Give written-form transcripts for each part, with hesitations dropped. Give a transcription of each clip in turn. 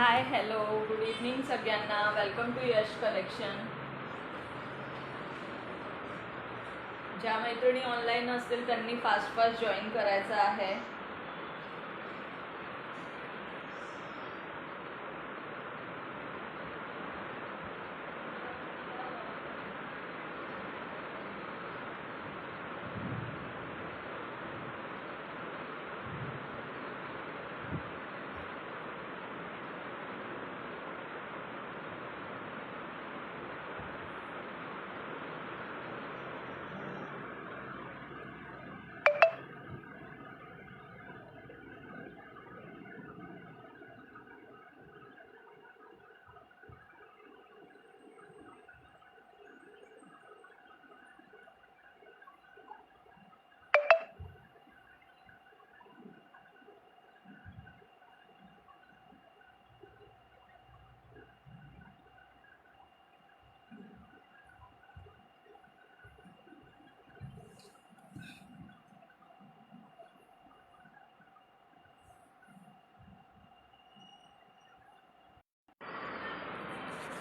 हाय hello good evening सगळ्यांना. Welcome to Yash collection. ज्या मैत्रिणी ऑनलाईन असतील त्यांनी फास्ट फास्ट जॉईन करायचं आहे.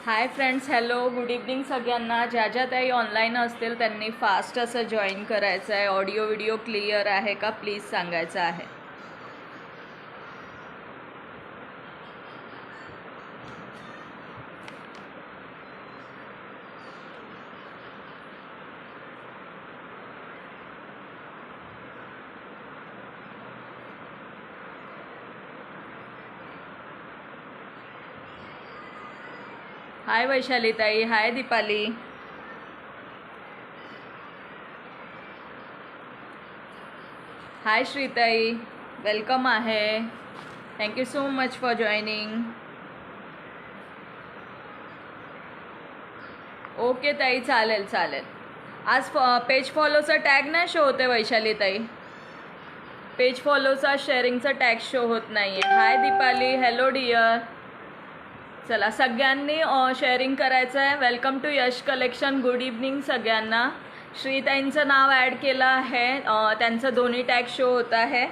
Hi friends, hello good evening सगळ्यांना. ज्या ज्या ताई ऑनलाईन असतील त्यांनी फास्ट असं जॉईन करायचं आहे. ऑडिओ व्हिडिओ क्लिअर आहे का प्लीज सांगायचं आहे. हाय वैशाली ताई, हाय दीपाली, हाय श्रीताई, वेलकम आहे. Thank you so much for joining. Okay ताई, चालेल चालेल. आज पेज फॉलोचा टॅग नाही शो होते वैशाली ताई. पेज फॉलोचा शेअरिंगचा टॅग शो होत नाही आहे. Hi Deepali, hello dear. चला सगळ्यांनी शेअरिंग करायचं आहे. Welcome to Yash collection. Good evening सगळ्यांना. श्रीताईंचं नाव ॲड केलं आहे. त्यांचं दोन्ही टॅग शो होत आहे.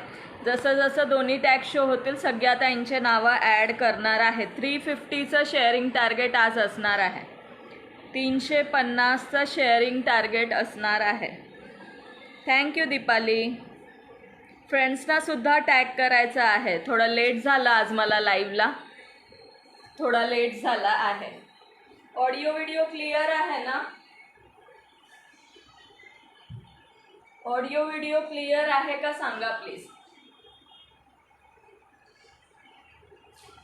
जसं जसं दोन्ही टॅग शो होतील सगळ्या ताईंचे नावं ॲड करणार आहे. 350चं शेअरिंग टार्गेट आज असणार आहे. 350चं शेअरिंग टार्गेट असणार आहे. थँक्यू दीपाली. फ्रेंड्सनासुद्धा टॅग करायचं आहे. थोडं लेट झालं आज मला लाईव्हला, थोडा लेट झाला आहे. ऑडिओ व्हिडिओ क्लिअर आहे ना? ऑडिओ व्हिडिओ क्लिअर आहे का सांगा प्लीज.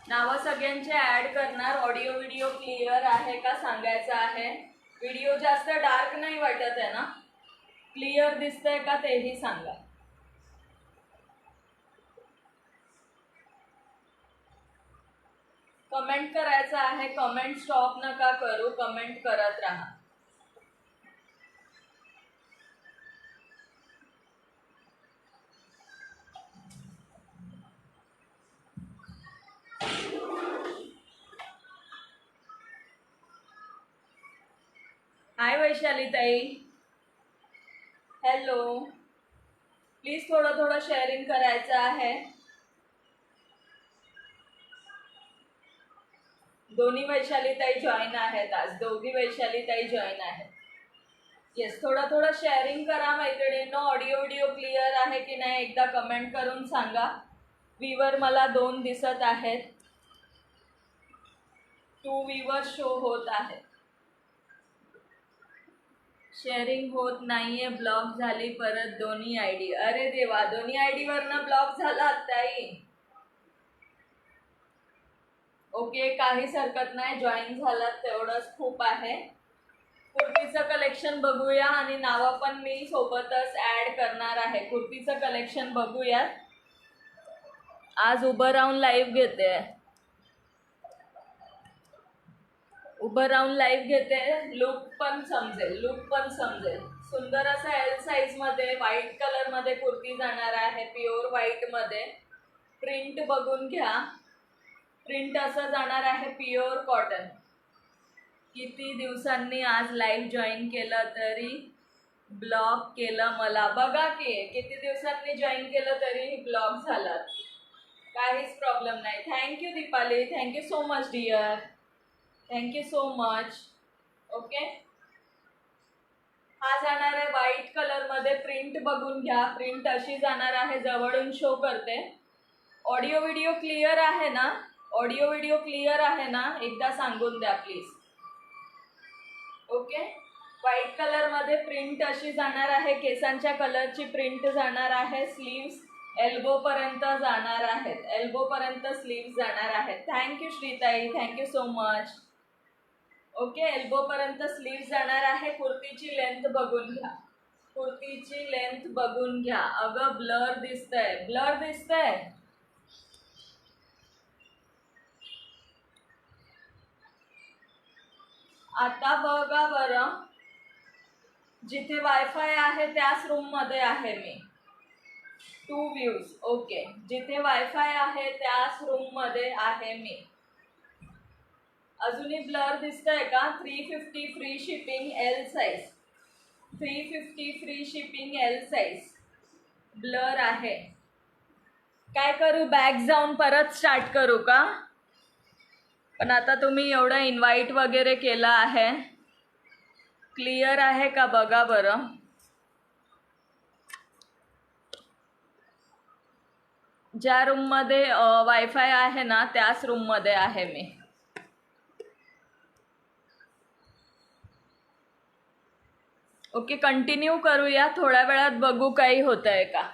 नावं सगळ्यांचे ॲड करणार. ऑडिओ व्हिडिओ क्लिअर आहे का सांगायचं आहे. व्हिडिओ जास्त डार्क नाही वाटत आहे ना? क्लिअर दिसतंय का तेही सांगा. कमेंट करायचं आहे. कमेंट स्टॉप नका करू, कमेंट करत राहा. हाय वैशाली ताई, हॅलो. प्लीज थोडं थोडं शेअरिंग करायचं आहे. दोन्ही वैशाली ताई जॉईन आहेत आज. दोघी वैशाली ताई जॉईन आहेत. येस, थोडं थोडं शेअरिंग करा मैत्रिणींनो. ऑडिओ व्हिडिओ क्लिअर आहे की नाही एकदा कमेंट करून सांगा. व्ह्यूवर मला 2 दिसत आहेत. 2 व्ह्यूवर शो होत आहे. शेअरिंग होत नाहीये, ब्लॉक झाली परत दोन्ही आयडी. अरे देवा, दोन्ही आयडीवरनं ब्लॉक झाला ताई. ओके, काहीच हरकत नाही. जॉईन झालात तेवढंच खूप आहे. कुर्तीचं कलेक्शन बघूया आणि नावं पण मी सोबतच ॲड करणार आहे. कुर्तीचं कलेक्शन बघूयात. आज उभं राहून लाईव्ह घेते. उभं राहून लाईव्ह घेते. लुक पण समजेल. सुंदर असा एल साईजमध्ये व्हाईट कलरमध्ये कुर्ती जाणार आहे. प्युअर व्हाईटमध्ये. प्रिंट बघून घ्या. प्रिंट असं जाणार आहे प्युअर कॉटन. किती दिवसांनी आज लाईव्ह जॉईन केलं तरी ब्लॉक केलं मला. बघा की किती दिवसांनी जॉईन केलं तरी ब्लॉक झालात. काहीच प्रॉब्लेम नाही. Thank you Deepali, thank you so much dear, thank you so much. Okay, हा जाणार आहे व्हाईट कलरमध्ये. प्रिंट बघून घ्या, प्रिंट अशी जाणार आहे, जवळून शो करते. ऑडिओ व्हिडिओ क्लिअर आहे ना? ऑडिओ व्हिडिओ क्लिअर आहे ना? एकदा सांगून द्या प्लीज. ओके, व्हाईट कलरमध्ये प्रिंट अशी जाणार आहे, केसांच्या कलरची प्रिंट जाणार आहे. स्लीव्स एल्बो पर्यंत जाणार आहेत, एल्बो पर्यंत स्लीव्स जाणार आहेत. थँक्यू श्रीताई, thank you so much. Okay, elbow पर्यंत स्लीव्स जाणार आहे. कुर्तीची लेंथ बघून घ्या, कुर्तीची लेंथ बघून घ्या. अगं ब्लर दिसतंय, ब्लर दिसतंय. आता बघा बरं, जिथे वायफाय आहे त्याच रूममध्ये आहे मी. 2 व्ह्यूज. ओके, जिथे वायफाय आहे त्याच रूममध्ये आहे मी. अजूनही ब्लर दिसतंय का? 350 free shipping, L size. 350 free shipping, L size. Blur आहे. काय करू, बॅक जाऊन परत स्टार्ट करू का? पण आता तुम्ही एवढं इन्व्हाइट वगैरे केलं आहे, क्लिअर आहे का बघा बरं. ज्या रूममध्ये वायफाय आहे ना त्याच रूममध्ये आहे मी. ओके, कंटिन्यू करूया, थोड्या वेळात बघू काही होत आहे का.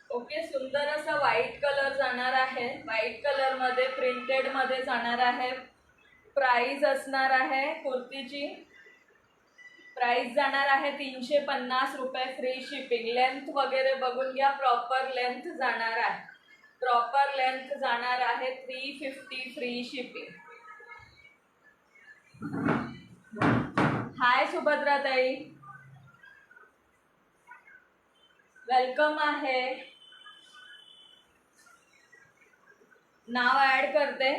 ओके, सुंदर असा व्हाईट कलर जाणार आहे, व्हाईट कलरमध्ये प्रिंटेडमध्ये जाणार आहे. प्राइस असणार आहे, कुर्तीची प्राइस जाणार आहे 350 रुपये फ्री शिपिंग. लेंथ वगैरे बघून घ्या, प्रॉपर लेंथ जाणार आहे, प्रॉपर लेंथ जाणार आहे. 350 फ्री शिपिंग. हाय सुभद्राताई, वेलकम आहे. नाव ऍड करते.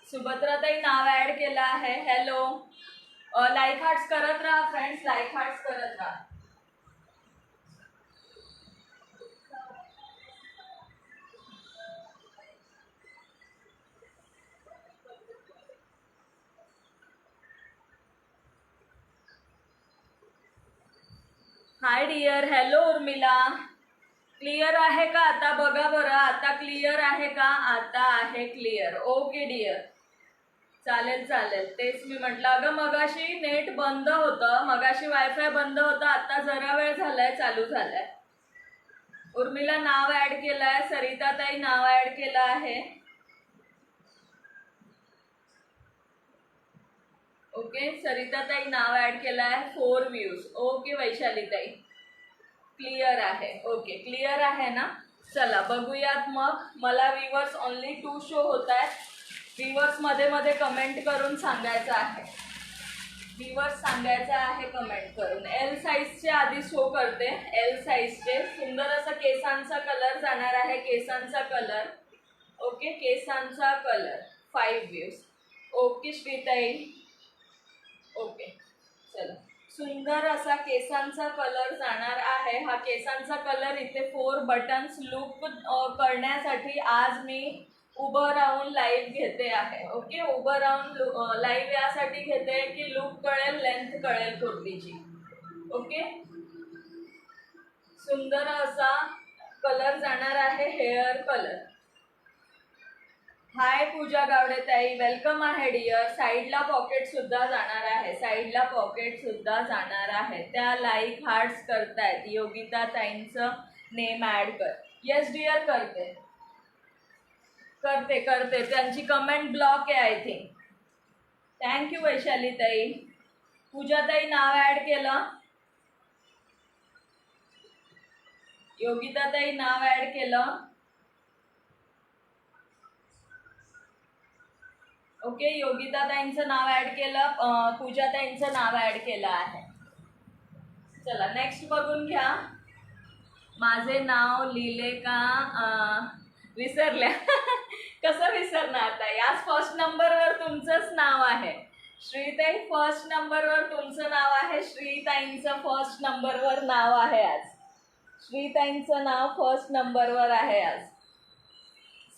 सुभद्राताई नाव ऍड केलं आहे. हॅलो, लाईक हार्ट्स करत राहा फ्रेंड्स, लाईक हार्ट्स करत राहा. Hi dear, hello Urmila. Clear आहे का आता बघा बरं, आता क्लिअर आहे का? आता आहे क्लिअर. ओके डिअर, चालेल चालेल. तेच मी म्हटलं, अगं मगाशी नेट बंद होतं, मगाशी वायफाय बंद होतं, आता जरा वेळ झालाय चालू झालाय. उर्मिला नाव ऍड केलंय, सरिताताई नाव ऍड केलं आहे. ओके, सरिताताई नाव ऍड केलं आहे. 4 व्ह्यूज. ओके वैशालीताई, क्लिअर आहे. ओके, क्लिअर आहे ना? चला बघूयात मग. मला व्ह्यूअर्स ओनली 2 शो होत आहेत. व्ह्यूअर्स मध्ये मध्ये कमेंट करून सांगायचं आहे, व्ह्यूअर्स सांगायचं आहे कमेंट करून. एल साईजचे आधी शो करते, एल साईजचे. सुंदर असा केसांचा कलर जाणार आहे, केसांचा कलर. ओके, केसांचा कलर 5 व्ह्यूज. ओके श्रीताई, ओके चला. सुंदर असा केसांचा कलर जाणार आहे. हा केसांचा कलर इथे 4 बटन्स लूप करण्यासाठी आज मी उभं राहून लाईव्ह घेते आहे. ओके, उभं राहून लाईव्ह यासाठी घेते की लूप कळेल, लेंथ कळेल कुर्तीची. ओके, सुंदर असा कलर जाणार आहे, हेअर कलर. हाय पूजा गावडे ताई, वेलकम आहे डिअर. साईडला पॉकेट सुद्धा जाणार आहे, साईडला पॉकेट सुद्धा जाणार आहे. त्या लाईक हार्ट्स करतायत. योगिता ताईंचं नेम ऍड कर. येस डिअर, करते करते करते. त्यांची कमेंट ब्लॉक आहे आय थिंक. थँक्यू वैशाली ताई. पूजा ताई नाव ऍड केलं, योगिता ताई नाव ऍड केलं. ओके, योगिता ताईंचं नाव ऍड केलं, पूजा ताईंचं नाव ऍड केलं आहे. चला नेक्स्ट बघून घ्या. माझे नाव लिहिले का? विसरल्या. कसं विसरणार ताई? आज फर्स्ट नंबरवर तुमचंच नाव आहे. श्रीताई फर्स्ट नंबरवर तुमचं नाव आहे. श्रीताईंचं फर्स्ट नंबरवर नाव आहे आज. श्रीताईंचं नाव फर्स्ट नंबरवर आहे आज.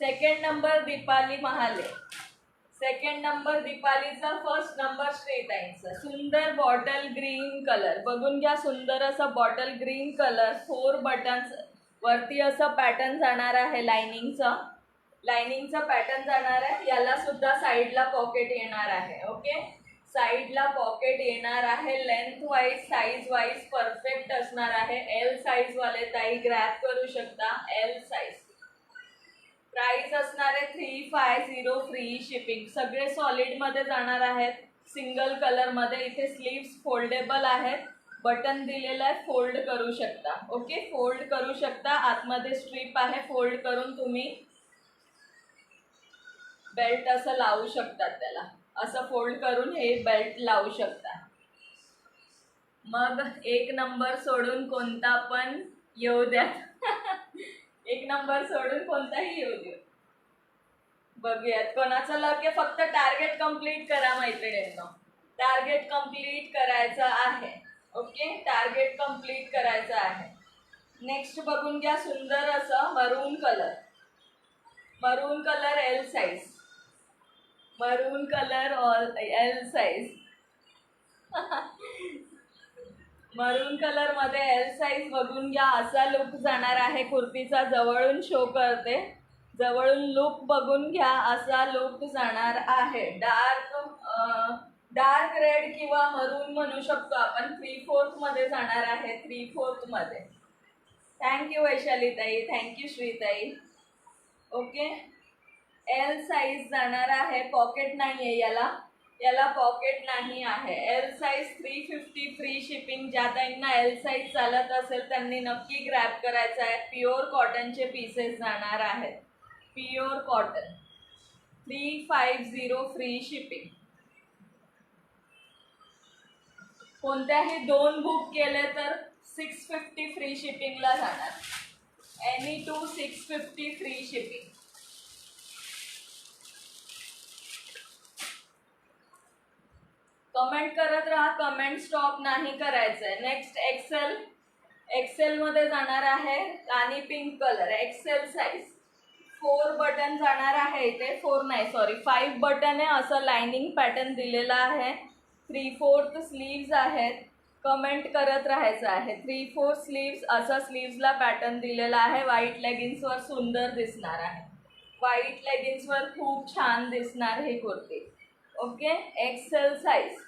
Second number Deepali Mahale. Second number दीपालीचा, फर्स्ट नंबर श्रीताईंचा. सुंदर बॉटल ग्रीन कलर बघून घ्या. सुंदर असं बॉटल ग्रीन कलर, 4 बटन्स वरती असं पॅटर्न जाणार आहे. लाइनिंगचा पॅटर्न जाणार आहे. याला सुद्धा साईडला पॉकेट येणार आहे. ओके, साईडला पॉकेट येणार आहे. Length wise size wise perfect असणार आहे. एल साईज वाले ताई ग्रॅब करू शकता. L size. प्राइस असणार आहे 350 फ्री शिपिंग. सगळे सॉलिड मध्ये जाणार आहेत. सिंगल कलर मध्ये. इथे स्लीव्स फोल्डेबल आहेत. बटन दिलेलं आहे, फोल्ड करू शकता. ओके, फोल्ड करू शकता. आतमध्ये स्ट्रीप आहे. फोल्ड करून तुम्ही बेल्ट असं लावू शकतात. त्याला असं फोल्ड करून हे बेल्ट लावू शकता. मग 1 नंबर सोडून कोणता पण येऊ द्या. 1 नंबर सोडून कोणताही येऊ दे. बघूयात कोणाचं लक. फक्त टार्गेट कंप्लीट करा मैत्रिणींनो. टार्गेट कंप्लीट करायचं आहे. ओके, टार्गेट कंप्लीट करायचं आहे. नेक्स्ट बघून घ्या. सुंदर असं मरून कलर. मरून कलर एल साईज. मरून कलर एल साईज. मरून कलर मध्ये एल साईज बघून घ्या. असा लुक जाणार आहे कुर्तीचा. जवळून शो करते. जवळून लुक बघून घ्या. असा लुक जाणार आहे. डार्क रेड किंवा मरून म्हणू शकतो आपण. 3/4 मध्ये जाणार आहे. 3/4 मध्ये. थँक्यू वैशाली ताई. थँक्यू श्रीताई. ओके, एल साईज जाणार आहे. पॉकेट नाही आहे याला पॉकेट नाही आहे. L size 350 free shipping. ज्या ताईंना एल साईज चालत असेल त्यांनी नक्की ग्रॅब करायचं आहे. प्युअर कॉटनचे पीसेस जाणार आहेत. Pure cotton. 350 free shipping. कोणत्याही 2 बुक केले तर 650 फ्री शिपिंगला जाणार. Any 2 650 free shipping. कमेंट करत राहा. कमेंट स्टॉप नाही करायचं आहे. Next Excel. एक्सेल मध्ये जाणार आहे. Rani pink colour. XL size. 4 button जाणार आहे. इथे 4 नाही सॉरी 5 बटन आहे. असं लाइनिंग पॅटर्न दिलेला आहे. 3/4 स्लीव्ज आहेत. कमेंट करत राहायचं आहे. 3/4 स्लीव्स. असं स्लीव्सला पॅटर्न दिलेला आहे. व्हाईट लेगिन्सवर सुंदर दिसणार आहे. व्हाईट लेगिन्सवर खूप छान दिसणार ही kurti. Okay, XL size.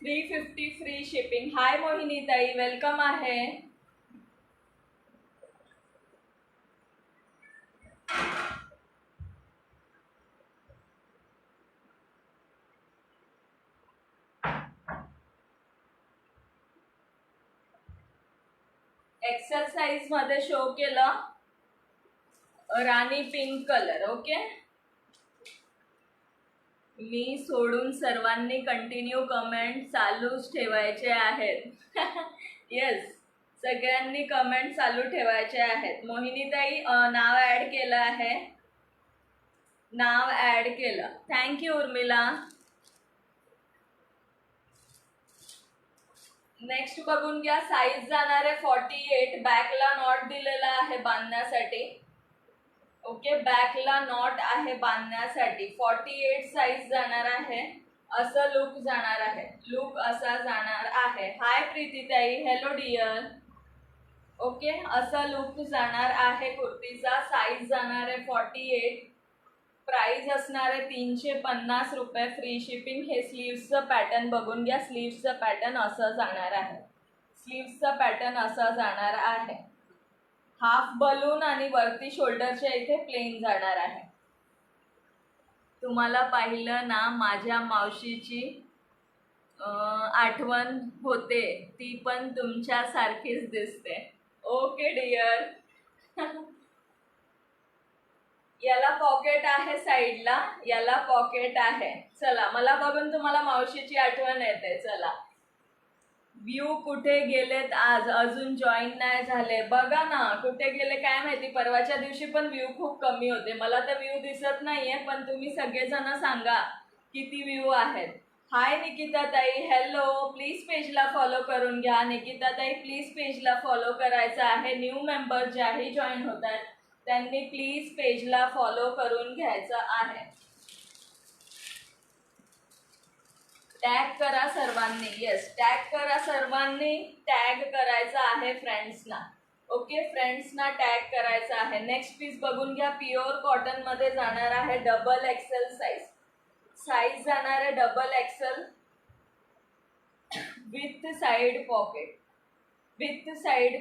350 free shipping. Hi Mohini ताई, वेलकम आहे. एक्सेल साईज मध्ये शो केलं. Rani pink colour. ओके, मी सोडून सर्वांनी कंटिन्यू कमेंट चालूच ठेवायचे आहेत. येस, सगळ्यांनी कमेंट चालू ठेवायचे आहेत. मोहिनीताई नाव ॲड केलं आहे. नाव ॲड केलं. थँक्यू उर्मिला. नेक्स्ट बघून घ्या. साईज जाणार आहे 48. बॅकला नॉट दिलेला आहे बांधण्यासाठी. ओके, बॅकला नॉट आहे बांधण्यासाठी. 48 साईज जाणार आहे. असं लुक जाणार आहे. लुक असा जाणार आहे. हाय प्रीतीताई, हॅलो डिअर. ओके, असा लुक जाणार आहे कुर्तीचा. साईज जाणार आहे 48. प्राइस असणार आहे 350 रुपये. Free shipping. हे स्लीव्सचं पॅटर्न बघून घ्या. स्लीव्सचं पॅटर्न असं जाणार आहे. स्लीव्सचं पॅटर्न असं जाणार आहे. हाफ बलून आणि वरती शोल्डरच्या इथे प्लेन जाणार आहे. तुम्हाला पाहिलं ना माझ्या मावशीची आठवण होते. ती पण तुमच्यासारखीच दिसते. Okay dear. याला पॉकेट आहे साईडला. याला पॉकेट आहे. चला, मला बघून तुम्हाला मावशीची आठवण येते. चला, व्ह्यू कुठे गेलेत आज, अजून जॉईन नाही झाले. बघा ना कुठे गेले काय माहिती. परवाच्या दिवशी पण व्ह्यू खूप कमी होते. मला तर व्ह्यू दिसत नाहीये, पण तुम्ही सगळेजण सांगा किती व्ह्यू आहेत. हाय निकिता ताई, हॅलो. प्लीज पेजला फॉलो करून घ्या. निकिता ताई प्लीज पेजला फॉलो करायचं आहे. न्यू मेंबर ज्याही जॉईन होत आहेत त्यांनी प्लीज पेजला फॉलो करून घ्यायचं आहे. टॅग करा सर्वांनी. येस, टॅग करा सर्वांनी. टॅग करायचं आहे फ्रेंड्सना. ओके, फ्रेंड्सना टॅग करायचं आहे. नेक्स्ट पीस बघून घ्या. प्युअर कॉटन मध्ये जाणार आहे डबल एक्सेल साईज जाणार आहे double XL with side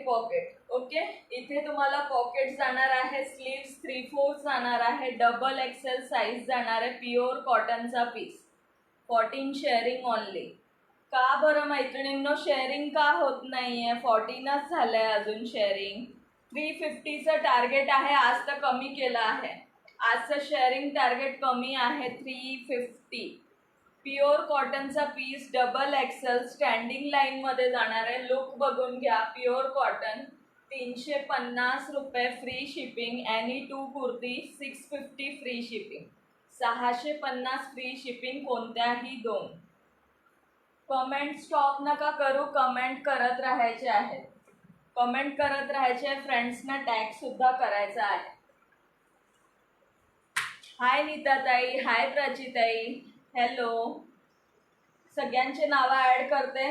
pocket. Okay, इथे तुम्हाला पॉकेट जाणार आहे. स्लीव्स 3/4 जाणार आहे. डबल एक्सेल साईज जाणार आहे. प्युअर कॉटनचा पीस. 14 sharing only. का बरं मैत्रिणींनो शेअरिंग का होत नाहीये? 14च झालंय अजून शेअरिंग. 350चं टार्गेट आहे. आज तर कमी केलं आहे. आजचं शेअरिंग टार्गेट कमी आहे 350. प्युअर कॉटनचा पीस डबल एक्सेल स्टँडिंग लाईनमध्ये जाणार आहे. लुक बघून घ्या. प्युअर कॉटन 350 रुपये free shipping. Any 2 kurti 650 free shipping. 650 free shipping कोणत्याही 2. कमेंट स्टॉप नका करू. कमेंट करत राहायचे आहेत. कमेंट करत राहायचे. फ्रेंड्सना टॅग सुद्धा करायचा आहे. हाय नीताताई, हाय प्राचीताई, हॅलो. सगळ्यांचे नावं ॲड करते.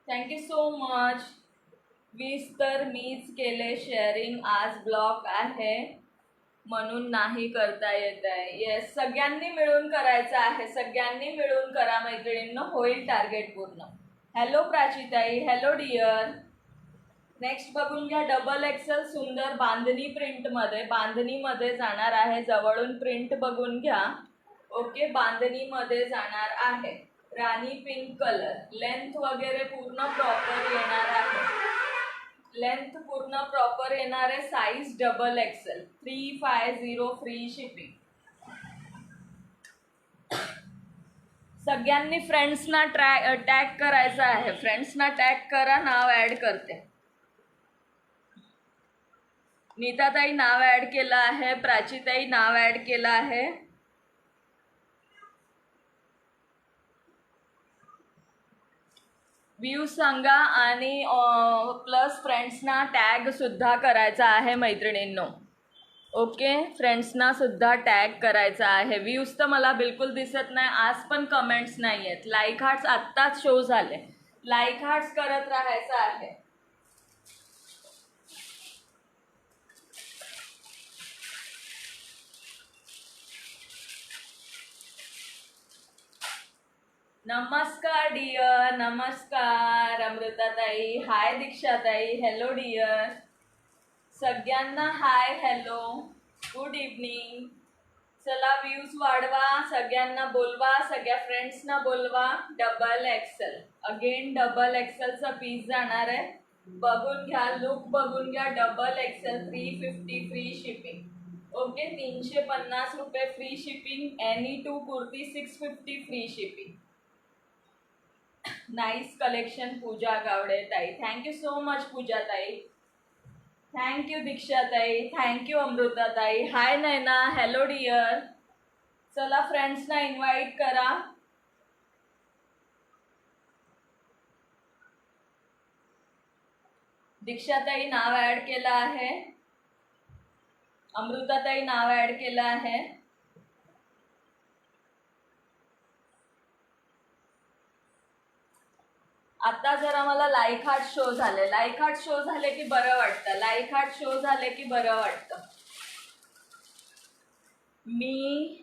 Thank you so much. 20 तर मीच केले शेअरिंग. आज ब्लॉक आहे म्हणून नाही करता येत आहे. येस, सगळ्यांनी मिळून करायचं आहे. सगळ्यांनी मिळून करा मैत्रिणींनो, होईल टार्गेट पूर्ण. हॅलो प्राचीताई, हॅलो डिअर. नेक्स्ट बघून घ्या. डबल एक्सेल सुंदर बांधणी प्रिंटमध्ये. बांधणीमध्ये जाणार आहे. जवळून प्रिंट बघून घ्या. ओके, बांधणीमध्ये जाणार आहे. Rani pink colour. लेंथ वगैरे पूर्ण प्रॉपर येणार आहे. लेंथ पूर्ण प्रॉपर येणार आहे. Size double XL 350 free shipping. सगळ्यांनी फ्रेंड्सना टॅग करायचं आहे. फ्रेंड्सना टॅग करा. नाव ॲड करते. नीताताई नाव ॲड केलं आहे. प्राचीताई नाव ॲड केलं आहे. व्ह्यू सांगा आणि प्लस फ्रेंड्सना टॅग सुद्धा करायचा आहे मैत्रिणींनो. ओके, फ्रेंड्सना सुद्धा टॅग करायचा आहे. व्ह्यूज तर मला बिलकुल दिसत नाही. आज पण कमेंट्स नाही आहेत. लाईक हार्ट्स आत्ताच शो झाले. लाईक हार्ट्स करत राहायचं आहे. नमस्कार डिअर, नमस्कार अमृताताई, हाय दीक्षाताई, हॅलो डिअर. सगळ्यांना हाय, हॅलो, गुड इव्हनिंग. चला व्ह्यूज वाढवा. सगळ्यांना बोलवा. सगळ्या फ्रेंड्सना बोलवा. डबल एक्सेल अगेन डबल एक्सेलचा पीस जाणार आहे. बघून घ्या. लुक बघून घ्या. Double XL 350 free shipping. Okay, 350 रुपये free shipping. Any 2 kurti 650 free shipping. Nice collection Pooja Gawde ताई. थँक्यू सो मच पूजा ताई. थँक्यू दीक्षा ताई. थँक्यू अमृता ताई. हाय नैना, हॅलो डिअर. चला फ्रेंड्सना इन्व्हाइट करा. दीक्षाताई नाव ॲड केलं आहे. अमृताताई नाव ॲड केलं आहे. आता जरा मला लाईक हार्ट शो झाले. लाईक हार्ट शो झाले की बरं वाटतं. लाईक हार्ट शो झाले की बरं वाटतं. मी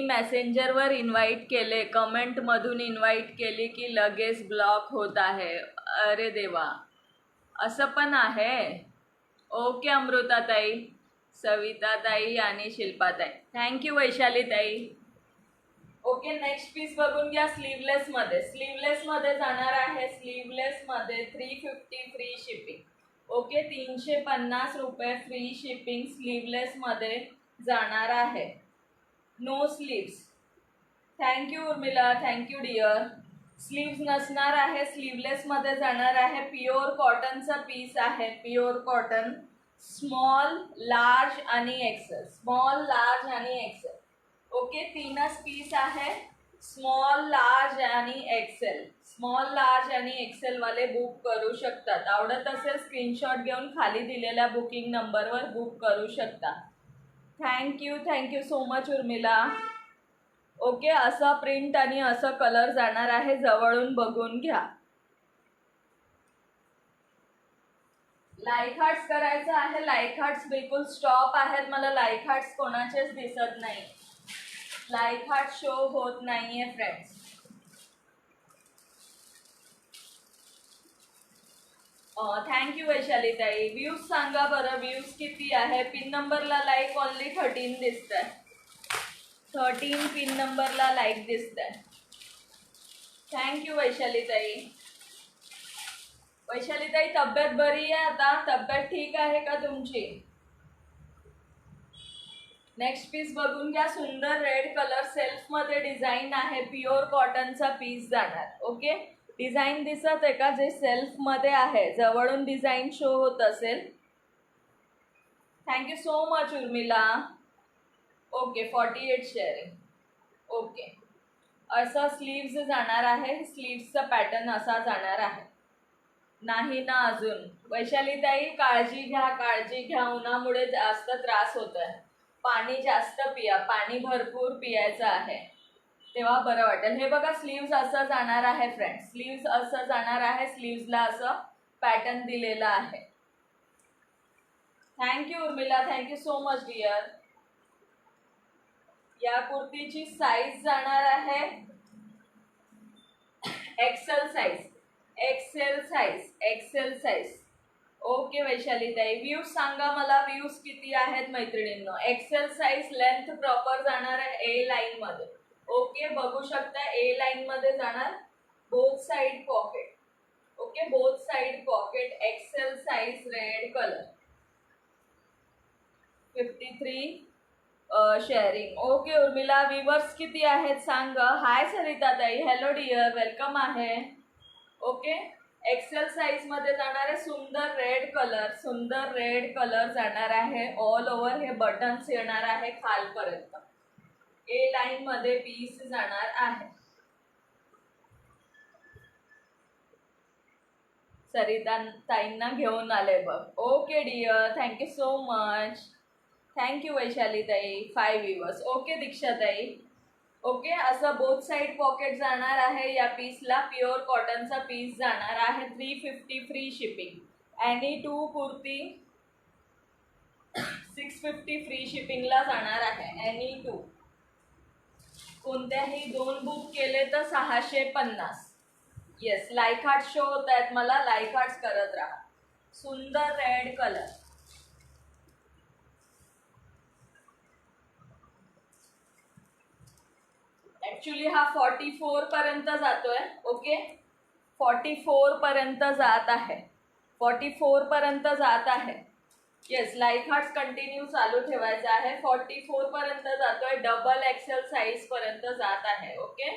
मेसेंजरवर इन्व्हाइट केले. कमेंटमधून इन्व्हाइट केली की लगेच ब्लॉक होत आहे. अरे देवा, असं पण आहे. ओके अमृताताई, सविताताई आणि शिल्पाताई. थँक्यू वैशालीताई. ओके, नेक्स्ट पीस बघून घ्या. स्लीवलेसमध्ये. स्लीवलेसमध्ये जाणार आहे. स्लीवलेसमध्ये 350 फ्री शिपिंग. ओके, 350 रुपये फ्री शिपिंग स्लीवलेसमध्ये जाणार आहे. No sleeves. Thank you Urmila, thank you dear. Sleeves नसणार आहे, स्लीवलेसमध्ये जाणार आहे. प्युअर कॉटनचा पीस आहे, प्युअर कॉटन. स्मॉल, लार्ज आणि एक्सेल. स्मॉल, लार्ज आणि एक्सेल. ओके, तीनच पीस आहे. स्मॉल, लार्ज आणि एक्सेल. स्मॉल, लार्ज आणि एक्सेल वाले बुक करू शकतात. आवडत असेल स्क्रीनशॉट घेऊन खाली दिलेल्या बुकिंग नंबरवर बुक करू शकता. Thank you so much Urmila. Okay, असं प्रिंट आणि असं कलर जाणार आहे. जवळून बघून घ्या. लाईक हार्ट्स करायचं आहे. लाईक हार्ट्स बिलकुल स्टॉप आहेत. मला लाईक हार्ट्स कोणाचेच दिसत नाही. लाईक हार्ट शो होत नाहीये फ्रेंड्स. थँक्यू वैशाली ताई. व्ह्यूज सांगा बरं, व्ह्यूज किती आहे. पिन नंबरला लाईक ओनली 13 दिसत आहे. 13 पिन नंबरला लाईक दिसत आहे. थँक्यू वैशाली ताई. वैशाली ताई, तब्येत बरी आहे आता? तब्येत ठीक आहे का तुमची? नेक्स्ट पीस बघून घ्या. सुंदर रेड कलर, सेल्फमध्ये डिझाईन आहे. प्युअर कॉटनचा पीस जाणार. ओके, डिझाईन दिसत आहे का? जे सेल्फमध्ये आहे, जवळून डिझाईन शो होत असेल. Thank you so much Urmila. Okay, 48 sharing. Okay, असं स्लीव्ज जाणार आहे. स्लीव्सचा पॅटर्न असा जाणार आहे. नाही ना अजून. वैशाली ताई, काळजी घ्या, काळजी घ्या. उन्हामुळे जास्त त्रास होत आहे. पाणी जास्त पिया, पाणी भरपूर पियायचं आहे, तेव्हा बरं वाटेल. हे बघा, स्लीव्ज असं जाणार आहे फ्रेंड्स. स्लीव्ज असं जाणार आहे. स्लीव्जला असं पॅटर्न दिलेला आहे. Thank you Urmila, thank you so much dear. या कुर्तीची साईज जाणार आहे XL size. XL size, XL size. Okay Vaishali ताई, व्ह्यूज सांगा मला. व्ह्यूज किती आहेत मैत्रिणींनो? XL size. लेंथ प्रॉपर जाणार आहे ए लाईन मध्ये. ओके, बघू शकता ए लाईन मध्ये जाणार. Both side pocket. Okay, both side pocket. XL size, red colour. 53 sharing. Okay Urmila, viewers किती आहेत सांग. हाय सरिता ताई, हॅलो डिअर, वेलकम आहे. ओके, एक्सेल साईज मध्ये जाणार आहे. सुंदर रेड कलर, सुंदर रेड कलर जाणार आहे. ऑल ओव्हर हे बटन्स येणार आहे खालपर्यंत. ए लाईन मध्ये पीस जाणार आहे. सरिता ताईंना घेऊन आले बघ. Okay dear, thank you so much. Thank you Vaishali ताई. 5 व्ह्यूवर्स. ओके दीक्षा ताई. ओके, असं बोथ साइड पॉकेट जाणार आहे या पीसला. प्युअर कॉटनचा पीस जाणार आहे. 350 free shipping. Any 2 kurti 650 free शिपिंगला जाणार आहे. एनी 2 कोणत्याही 2 बुक केले तर 650. येस, लाईक हार्ट शो होत आहेत मला. लाईक हार्ट्स करत राहा. सुंदर रेड कलर. ॲक्च्युली हा 44 पर्यंत जातोय. ओके, 44 पर्यंत जात आहे. 44 पर्यंत जात आहे. येस, लाईक हार्ट्स कंटिन्यू चालू ठेवायचा आहे. 44 पर्यंत जातोय. डबल एक्सेल साईज पर्यंत जात आहे. Okay,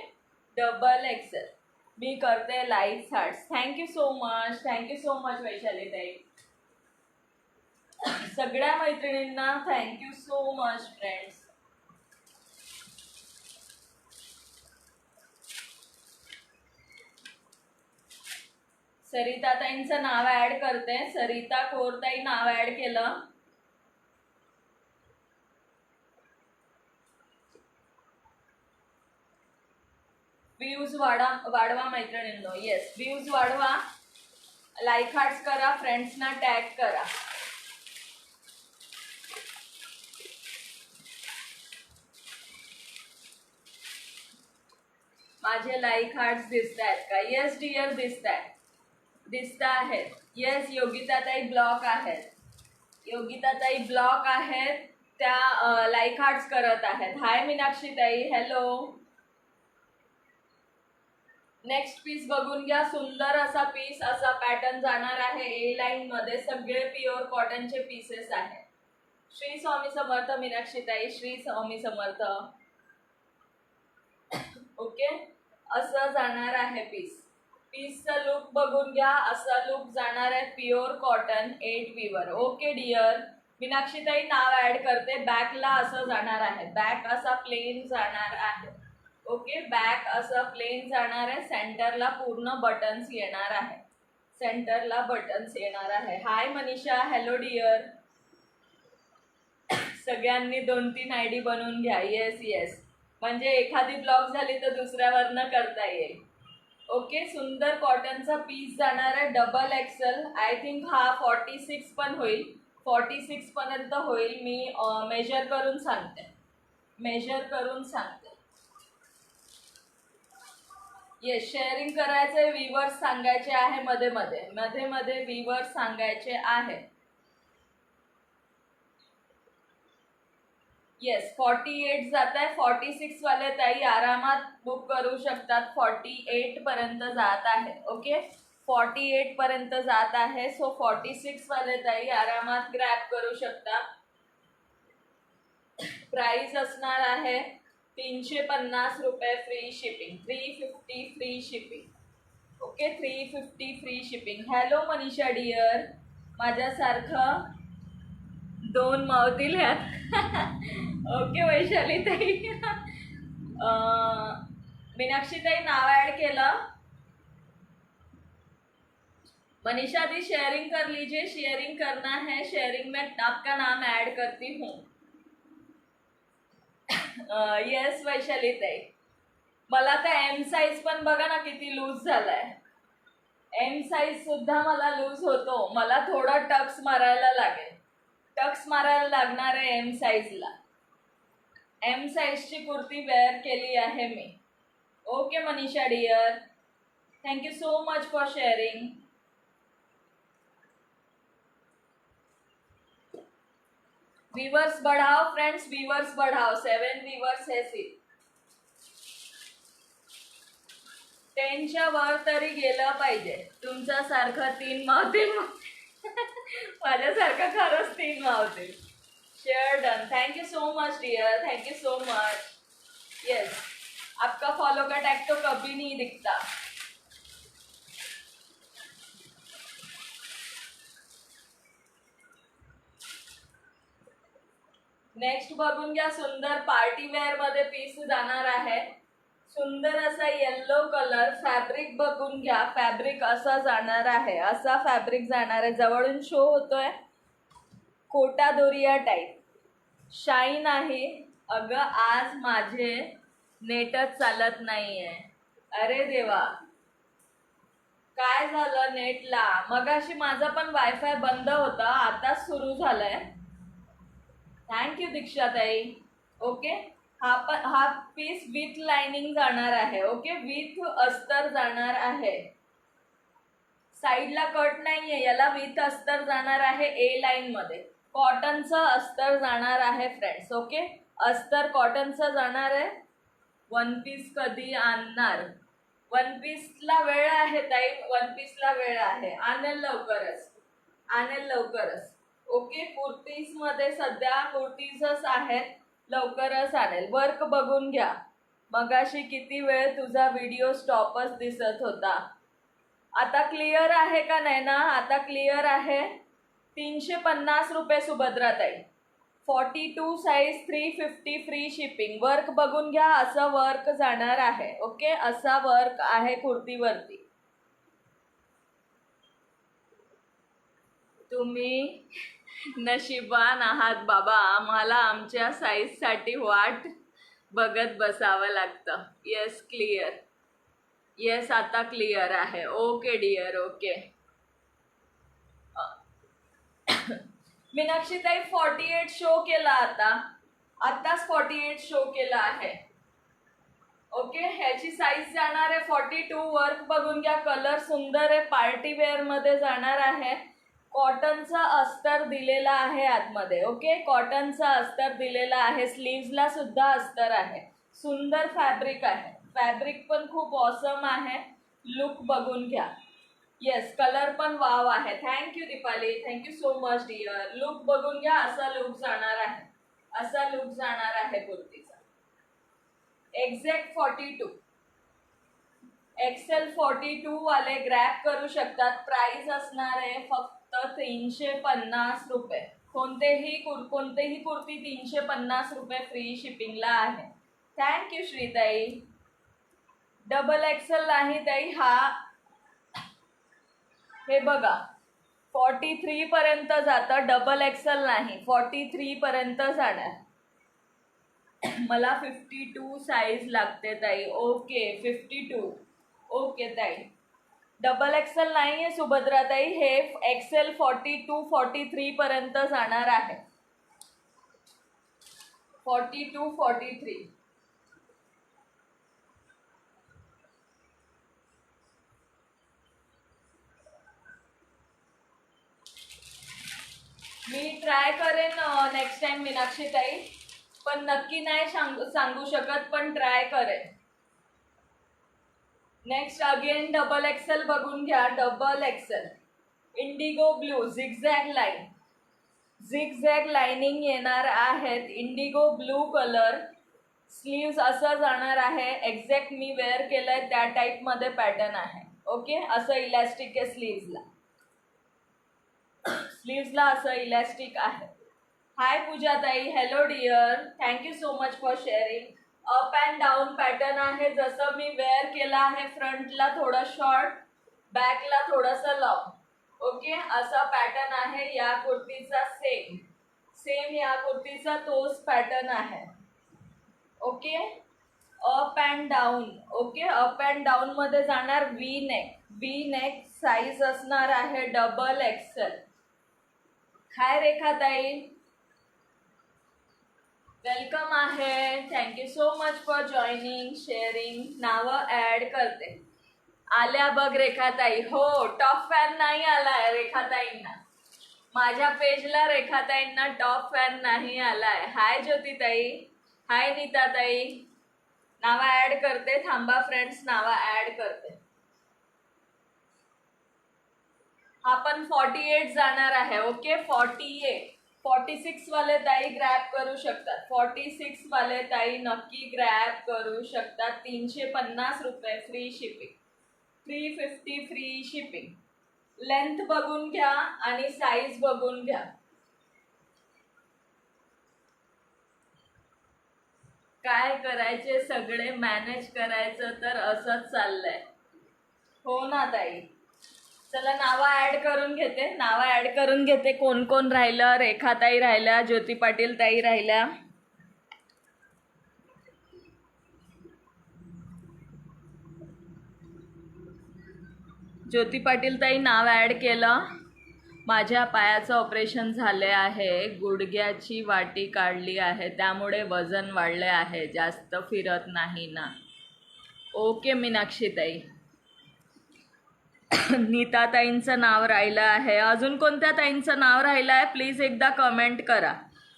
double XL. मी करते like hearts. Thank you so much, thank you so much Vaishali ताई. सगळ्या मैत्रिणींना thank you so much friends. Sarita ताईंचं नाव ऍड करते. सरिता कोरताई नाव ऍड केलं. व्ह्यूज वाढवा मैत्रिणींनो. येस, व्ह्यूज वाढवा. लाईक हार्ट्स करा, फ्रेंड्सना टॅग करा. माझे लाईक हार्ट्स दिसत आहेत का? येस डिअर, दिसत आहेत. येस, योगिताताई ब्लॉक आहेत. योगिताताई ब्लॉक आहेत, त्या लाईक हार्ट्स करत आहेत. हाय मीनाक्षी ताई, हॅलो. नेक्स्ट पीस बघून घ्या. सुंदर असा पीस, असा पॅटर्न जाणार आहे ए लाईन मध्ये. सगळे प्युअर कॉटनचे पीसेस आहेत. श्री स्वामी समर्थ मीनाक्षी ताई, श्री स्वामी समर्थ. ओके, असं जाणार आहे पीस. पीसचा लुक बघून घ्या. असा लुक जाणार आहे pure cotton 8 weaver. Okay dear. मीनाक्षीताई नाव ऍड करते. बॅकला असं जाणार आहे. बॅक असा प्लेन जाणार आहे. ओके, बॅक असं प्लेन जाणार आहे. सेंटरला पूर्ण बटन्स येणार आहे. सेंटरला बटन्स येणार आहे. हाय मनीषा, हॅलो डिअर. सगळ्यांनी 2-3 आयडी बनवून घ्या. येस येस, म्हणजे एखादी ब्लॉक झाली तर दुसऱ्यावरनं करता येईल. ओके, सुंदर कॉटनचा पीस जाणार आहे. Double XL. आय थिंक हा 46 पण होईल. 46 पर्यंत होईल. मी मेजर करून सांगते. येस, शेअरिंग करायचे. व्ह्यूअर्स सांगायचे आहे. मध्ये व्ह्यूअर्स सांगायचे आहे. येस, 48 जात आहे. 46 वाले ताई आरामात बुक करू शकतात. 48 पर्यंत जात आहे. ओके, 48 पर्यंत जात आहे. सो 46 वाले ताई आरामात ग्रॅब करू शकता. प्राइस असणार आहे 350 रुपये free shipping. 350 free shipping. Okay, 350 free shipping. Hello Manisha dear. माझ्यासारखं 2 मावतील ह्यात. ओके वैशाली ताई. मीनाक्षी ताई नाव ऍड केलं. मनीषा दी शेयरिंग कर लीजिए. शेयरिंग करना है. शेयरिंग में आपका नाम ऐड करती हूँ. येस वैशाली ताई. मला तर एम साईज पण बघा ना किती लूज झालाय. एम साईज सुद्धा मला लूज होतो. मला थोडा टक्स मारायला लागेल. टक्स मारायला लागणार आहे एम साईजला. एम साईजची कुर्ती वेअर केली आहे मी. Okay Manisha dear, thank you so much for sharing. Viewers बढ़ाओ फ्रेंड्स, व्ह्यूअर्स बढ़ाओ. 7 व्ह्यूअर्स है सिर्फ. 10च्या वर तरी गेलं पाहिजे. तुमच्यासारखं 3 मावतील. माझ्यासारखं खरंच 3 मावतील. Share done. Thank you so much dear, thank you so much. Yes, आपका फॉलो का टैग तो कभी नहीं दिखता. नेक्स्ट बघून घ्या. सुंदर पार्टी वेअर मध्ये पीस जाणार आहे. सुंदर असा येल्लो कलर. फॅब्रिक बघून घ्या. फॅब्रिक असा जाणार आहे. असा फॅब्रिक जाणार आहे. जवळून शो होतोय. कोटा दोरिया टाईप. शाईन आहे. अगं आज माझे नेटच चालत नाहीये. अरे देवा, काय झालं नेटला? मगाशी माझा पण वायफाय बंद होता, आताच सुरू झालाय. थँक्यू दीक्षाताई. ओके, हा पीस विथ लाइनिंग जाणार आहे. ओके, विथ अस्तर जाणार आहे. साईडला कट नाहीये, याला विथ अस्तर जाणार आहे. ए लाईन मध्ये कॉटनचं अस्तर जाणार आहे फ्रेंड्स. ओके, अस्तर कॉटनचं जाणार आहे. वन पीस कधी आणणार? वन पीसला वेळ आहे ताई. वन पीसला वेळ आहे. आणेल लवकरच, आणेल लवकरच. ओके, कुर्तीज मध्ये सध्या कुर्तीजच आहेत. लवकरच आणेल. वर्क बघून घ्या. मगाशी किती वेळ तुझा व्हिडिओ स्टॉपच दिसत होता. आता क्लिअर आहे का नाही ना? आता क्लिअर आहे. 350 रुपये सुभद्राताई. 42 साईज 350 फ्री शिपिंग. वर्क बघून घ्या. असं वर्क जाणार आहे. ओके, असा वर्क आहे कुर्तीवरती. तुम्ही नशिबान आहात बाबा. आम्हाला आमच्या साईजसाठी वाट बघत बसावं लागतं. Yes clear. येस, आता क्लिअर आहे. Okay dear. ओके. मीनाक्षीताई 48 शो केला. आताच 48 शो केला आहे. ओके, ह्याची साईज जाणार आहे 42. वर्क बघून घ्या. कलर सुंदर आहे. पार्टी वेअर मध्ये जाणार आहे. कॉटनचा अस्तर दिलेला आहे आतमध्ये. ओके, कॉटनचा अस्तर दिलेला आहे. स्लीव्सला सुद्धा अस्तर आहे. सुंदर फॅब्रिक आहे. फॅब्रिक पण खूप ऑसम आहे. लुक बघून घ्या. येस, कलर पण वाव आहे. Thank you Deepali, thank you so much dear. Look बघून घ्या. असा लुक जाणार आहे. असा लुक जाणार आहे कुर्तीचा. एक्झॅक्ट 42. XL42 वाले ग्रॅब करू शकतात. प्राइस असणार आहे फक्त 350 रुपये. कोणतेही कुर्ती 350 रुपये फ्री शिपिंगला आहे. थँक्यू श्रीताई. डबल एक्सेल नाही ताई, हे बघा 43 पर्यंत जातं. डबल एक्सेल नाही, 43 पर्यंत जाणार. मला 52 साईज लागते ताई. ओके 52. ओके ताई. डबल एक्सेल नाही आहे सुभद्रा ताई, हे XL 42 43 पर्यंत जाणार आहे. 42 43. मी ट्राय करेन नेक्स्ट टाइम मीनाक्षी ताई, पण नक्की नाही सांगू शकत, पण ट्राय करेन. नेक्स्ट अगेन डबल एक्सेल बघून घ्या. Double Excel Indigo blue zigzag lining येणार आहेत. Indigo blue colour. स्लीव्स असं जाणार आहे. एक्झॅक्ट मी वेअर केलंय त्या टाईपमध्ये पॅटर्न आहे. ओके, असं इलॅस्टिक आहे स्लीव्सला असं इलॅस्टिक आहे. हाय पूजा ताई. Hello dear. Thank you so much for sharing. Up and down pattern आहे. जसं मी वेअर केला आहे. फ्रंटला थोडं शॉर्ट, बॅकला थोडंसं लॉंग. ओके, असा पॅटर्न आहे या कुर्तीचा. सेम या कुर्तीचा तोच पॅटर्न आहे. Okay, up and down. Okay, up and down मध्ये जाणार. वी नेक साईज असणार आहे डबल एक्सेल. हाय रेखा ताई, वेलकम आहे. Thank you so much for joining sharing. नावं ॲड करते. आल्या बघ रेखाताई. हो, टॉप फॅन नाही आलाय रेखाताईंना. माझ्या पेजला रेखाताईंना टॉप फॅन नाही आलाय. हाय ज्योतिताई. हाय नीताताई. नावं ॲड करते. थांबा फ्रेंड्स, नावं ॲड करते. हा पण 48 जाणार आहे. ओके, 48. 46 वाले ताई ग्रॅब करू शकतात. 46 वाले ताई नक्की ग्रॅब करू शकतात. 350 रुपये free shipping. 350 free shipping. Length बघून घ्या आणि साईज बघून घ्या. काय करायचे, सगळे मॅनेज करायचं तर असंच चाललंय. हो ना ताई. चला नावं ॲड करून घेते. कोण कोण राहिलं. रेखाताई राहिल्या, ज्योती पाटील ताई राहिल्या. ज्योती पाटील ताई नाव ॲड केलं. माझ्या पायाचं ऑपरेशन झाले आहे. गुडघ्याची वाटी काढली आहे, त्यामुळे वजन वाढले आहे. जास्त फिरत नाही ना. ओके मीनाक्षी ताई. नीता ताईंचं नाव राहिलं आहे. अजून कोणत्या ताईंचं नाव राहिलं आहे प्लीज एकदा कमेंट करा.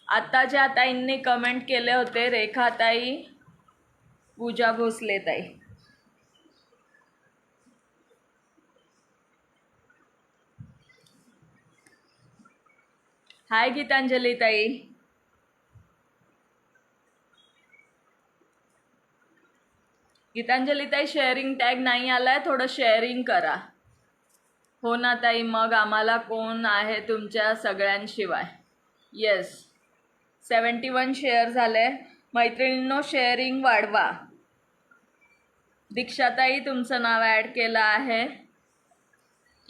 आता ज्या ताईंनी कमेंट केले होते, रेखाताई, पूजा भोसले ताई. हाय गीतांजली ताई. गीतांजली ताई शेअरिंग टॅग नाही आलाय, थोडं शेअरिंग करा. हो ना ताई, मग आम्हाला कोण आहे तुमच्या सगळ्यांशिवाय. येस, 71 शेअर झाले. मैत्रिणींनो शेअरिंग वाढवा. दीक्षाताई तुमचं नाव ॲड केलं आहे.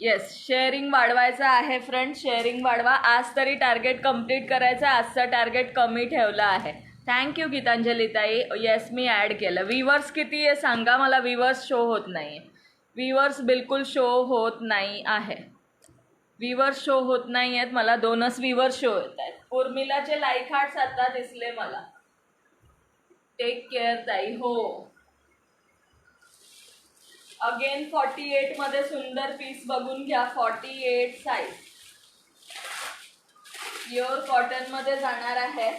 येस, शेअरिंग वाढवायचं आहे फ्रेंड. शेअरिंग वाढवा. आज तरी टार्गेट कंप्लीट करायचं. आजचं टार्गेट कमी ठेवलं आहे. थँक्यू गीतांजली ताई. येस, मी ॲड केलं. व्ह्यूवर्स किती आहे सांगा मला. व्ह्यूवर्स शो होत नाही. व्ह्यूवर्स बिलकुल शो होत नाही आहे. व्ह्यूवर्स शो होत नाही आहेत मला. 2च व्ह्यूवर्स शो होत आहेत. उर्मिलाचे लाईक हार्ट्स आता दिसले मला. टेक केअर ताई. हो, अगेन 48 मध्ये सुंदर पीस बघून घ्या. 48 साईज. प्युअर कॉटन मध्ये जाणार आहे.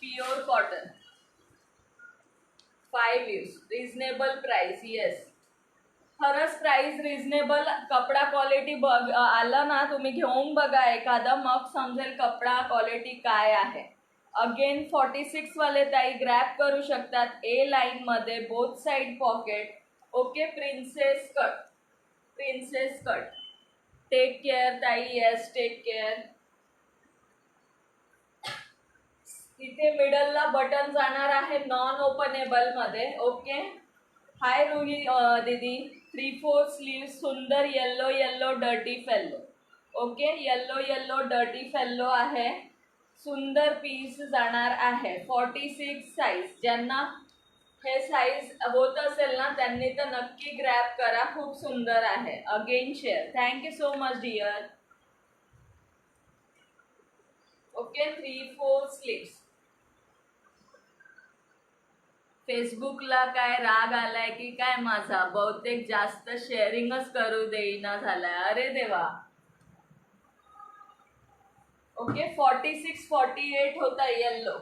Pure cotton. 5 use. Reasonable price. Yes, खरंच प्राइस रिझनेबल. कपडा क्वालिटी आलं ना, तुम्ही घेऊन बघा एखादं, मग समजेल कपडा क्वालिटी काय आहे. अगेन 46 वाले ताई ग्रॅब करू शकतात. ए लाईन मध्ये both side pocket. Okay princess cut, princess cut. Take care ताई. Yes take care. तिथे मिडलला बटन जाणार आहे नॉन ओपनेबल मध्ये. ओके. हाय रुही दीदी. 3/4 स्लीव सुंदर yellow yellow dirty fellow. Okay yellow yellow dirty fellow आहे. सुंदर पीस जाणार आहे. 46 साईज. ज्यांना हे साईज होत असेल ना त्यांनी तर नक्की ग्रॅब करा. खूप सुंदर आहे. Again share. Thank you so much dear. Okay 3/4 sleeves. फेसबुकला काय राग आलाय की काय माझा? बहुतेक जास्त शेअरिंगच करू देईना झालाय. अरे देवा. ओके 46-48 होता येल्लो.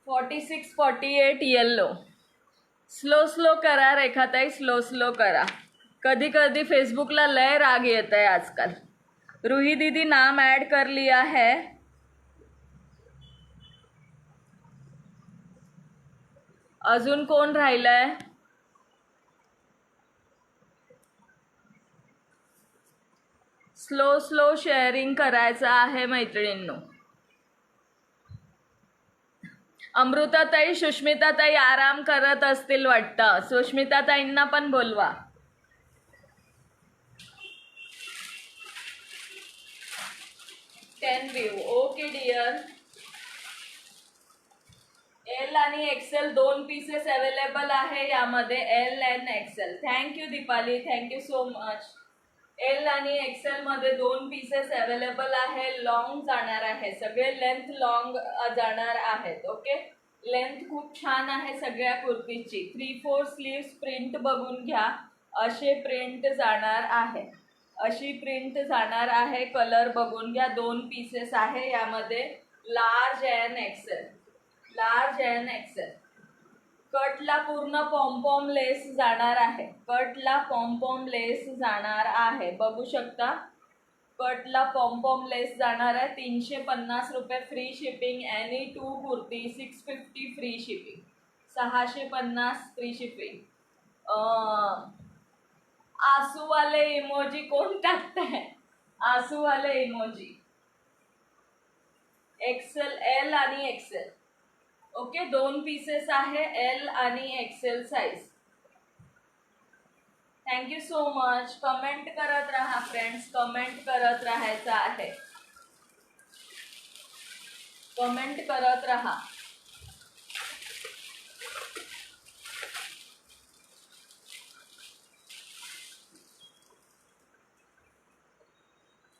46-48 येल्लो. स्लो स्लो करा रेखाताई. स्लो स्लो करा. कधी कधी फेसबुकला लय राग येत आहे आजकाल. रुही दीदी नाम ऐड कर लिया है. अजून कोण राहिलंय? स्लो स्लो शेअरिंग करायचं आहे मैत्रिणींनो. अमृताताई सुष्मिताताई आराम करत असतील वाटतं. सुष्मिताताईंना पण बोलवा. Ten view. Okay dear. L आणि एक्सेल 2 पीसेस अवेलेबल आहे यामध्ये. L and XL. Thank you Deepali. Thank you so much. L आणि एक्सेल मध्ये 2 पीसेस अवेलेबल आहे. लॉंग जाणार आहे. सगळे लेंथ लॉंग जाणार आहेत. ओके. लेंथ खूप छान आहे सगळ्या कुर्तीची. 3/4 स्लीव्स प्रिंट बघून घ्या. असे प्रिंट जाणार आहे. अशी प्रिंट जाणार आहे. कलर बघून घ्या. 2 पीसेस आहे यामध्ये. Large and XL. Large and XL. कटला पूर्ण पॉम्पॉम लेस जाणार आहे. कटला पॉम्पॉम लेस जाणार आहे. बघू शकता. कटला पॉम्पॉम लेस जाणार आहे. 350 रुपये free shipping. Any 2 kurti 650 free shipping. 650 free shipping. आसूवाले इमोजी कोण टाकताय? आसूवाले इमोजी. एक्सेल एल आणि एक्सेल. ओके 2 पीसेस आहे. एल आणि XL size. Thank you so much. Comment करत राहा फ्रेंड्स. कमेंट करत राहायचं आहे. कमेंट करत राहा.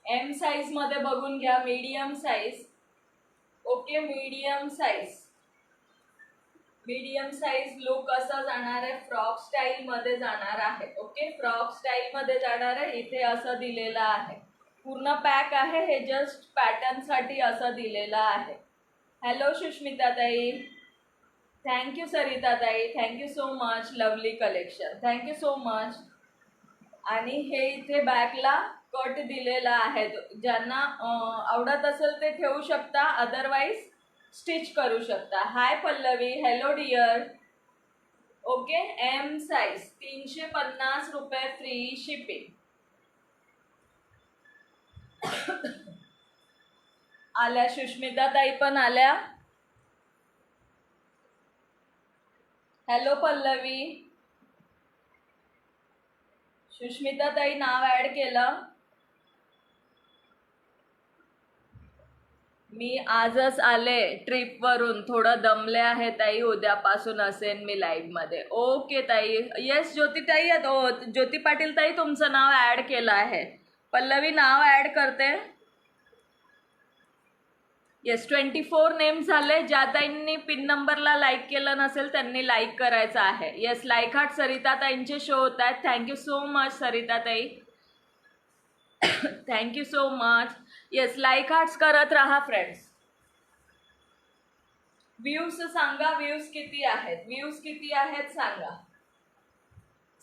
एम साईज मध्ये बघून घ्या. Medium size. Okay medium size. Medium size look असा जाणार आहे. फ्रॉक स्टाईल मध्ये जाणार आहे. ओके फ्रॉक स्टाईल मध्ये जाणार आहे. इथे असं दिलेलं आहे. पूर्ण पॅक आहे. हे जस्ट पॅटर्न साठी असं दिलेलं आहे. हॅलो सुष्मिताताई. थँक्यू सरिताताई. Thank you so much. Lovely collection. Thank you so much. आणि हे इथे बॅकला कट दिलेला आहे. ज्यांना आवडत असेल ते ठेवू शकता. अदरवाईज स्टिच करू शकता. Hi Pallavi. Hello dear. Okay M size 350 रुपये फ्री शिपिंग. आल्या सुष्मिता ताई पण आल्या. हॅलो पल्लवी. सुष्मिता ताई नाव ऍड केलं. मी आजच आले ट्रिपवरून. थोडं दमले आहे ताई. उद्यापासून असेन मी लाईव्ह मध्ये. ओके ताई. येस ज्योती ताई. ज्योती पाटील ताई तुमचं नाव ऍड केलं आहे. पल्लवी नाव ऍड करते. येस 24 नेम झाले. ज्या ताईंनी पिन नंबरला लाईक केलं नसेल त्यांनी लाईक करायचं आहे. येस लाईक हार्ट सरिता ताईंचे शो होत आहेत. थँक्यू सो मच सरिता ताई. Thank you so much. Yes like hearts करत राहा फ्रेंड्स. व्ह्यूज सांगा. व्ह्यूज किती आहेत? व्ह्यूज किती आहेत सांगा.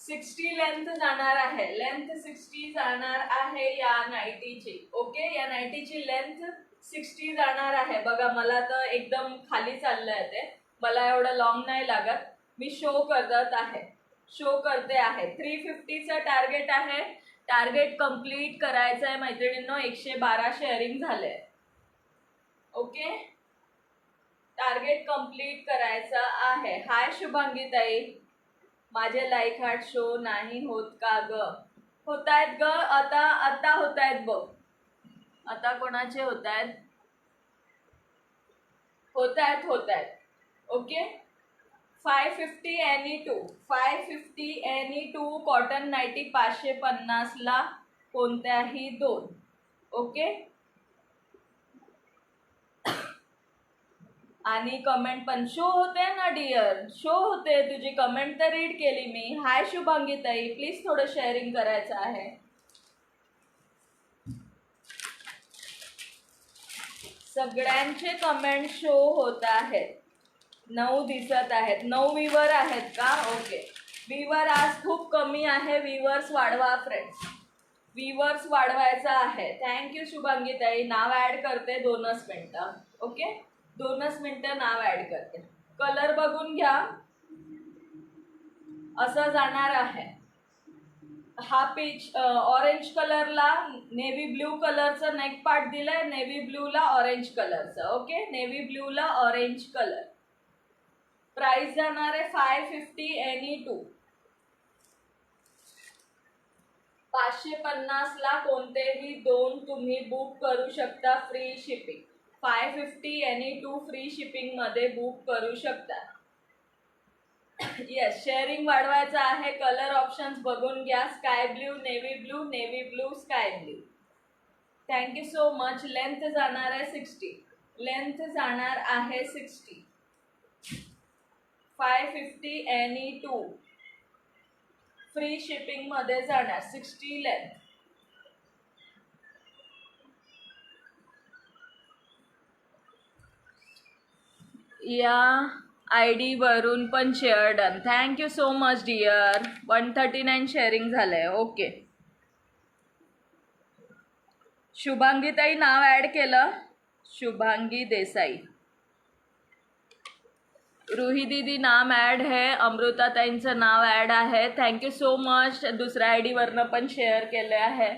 60 लेंथ जाणार आहे. लेंथ 60 जाणार आहे या नाईटीची. ओके या नाईटीची लेंथ 60 जाणार आहे. बघा मला तर एकदम खाली चाललंय ते. मला एवढं लॉंग नाही लागत. मी शो करत आहे. शो करते आहे. 350चं टार्गेट आहे. टार्गेट कंप्लीट करायचं आहे मैत्रिणींनो. 112 शेअरिंग झाले. ओके, टार्गेट कंप्लीट करायचं आहे. हाय शुभांगी ताई, माझे लाईक हार्ट शो नाही होत का ग? होत आहेत ग, आता होत आहेत बघ. आता कोणाचे होत आहेत? होत आहेत. Okay, 550 any2, 550 any2 cotton ninety 550ला कोणत्याही 2. ओके, आणि कमेंट पण शो होते ना डिअर, शो होते. तुझी कमेंट तर रीड केली मी. हाय शुभांगी ताई, प्लीज थोडं शेअरिंग करायचं आहे. सगळ्यांचे कमेंट शो होत आहेत. 9 दिसत आहेत. 9 व्ह्यूवर आहेत का? ओके, व्ह्यूवर आज खूप कमी आहे. व्ह्यूवर्स वाढवा फ्रेंड्स, व्ह्यूवर्स वाढवायचा आहे. थँक्यू शुभांगी ताई. नाव ॲड करते 2च मिनटं. ओके, 2च मिनटं नाव ॲड करते. कलर बघून घ्या, असं जाणार आहे. हा पीच ऑरेंज कलरला नेव्ही ब्ल्यू कलरचं नेक पार्ट दिलंय. नेव्ही ब्ल्यूला ऑरेंज कलरचं. ओके, नेव्ही ब्ल्यूला ऑरेंज कलर. प्राइस जाणार आहे 550 any2. 550ला कोणतेही 2 तुम्ही बुक करू शकता. Free shipping. 550 any2 free shipping मध्ये बुक करू शकता. येस, शेअरिंग वाढवायचं आहे. कलर ऑप्शन्स बघून घ्या. Sky blue, navy blue, navy blue, sky blue. Thank you so much. Length जाणार आहे 60. लेंथ जाणार आहे 60. 550 any2 फ्री शिपिंग मध्ये जाणार. 60 लेंथ. या ID वरून पण share done. Thank you so much dear. 139 sharing झालंय. ओके, शुभांगी ताई नाव ॲड केलं. शुभांगी देसाई. रुही दीदी नाम ॲड है. अमृता ताईंचं नाव ॲड आहे. Thank you so much. दुसऱ्या ID वरनं पण शेअर केले आहे.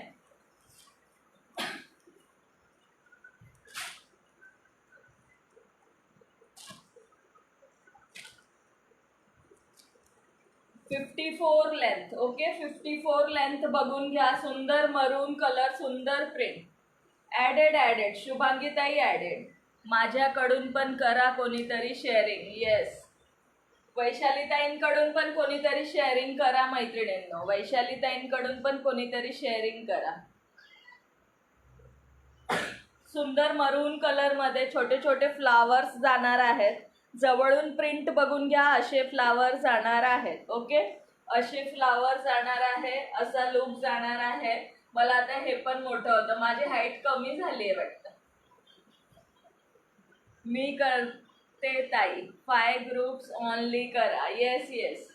$54 लेंथ. ओके, 54 लेंथ बघून घ्या. सुंदर मरून कलर, सुंदर प्रिंट. ॲडेड. शुभांगी ताई ॲडेड. माझ्याकडून पण करा कोणीतरी शेअरिंग. येस, वैशालीताईंकडून पण कोणीतरी शेअरिंग करा मैत्रिणींनो. वैशालीताईंकडून पण कोणीतरी शेअरिंग करा. सुंदर मरून कलर मध्ये छोटे छोटे फ्लावर्स जाणार आहेत. जवळून प्रिंट बघून घ्या. असे फ्लावर जाणार आहेत. ओके, असे फ्लावर जाणार आहे. असा लुक जाणार आहे. मला आता हे पण मोठं होतं. माझी हाईट कमी झाली आहे वाटतं. मी करते ताई. 5 ग्रुप्स ओनली करा. येस.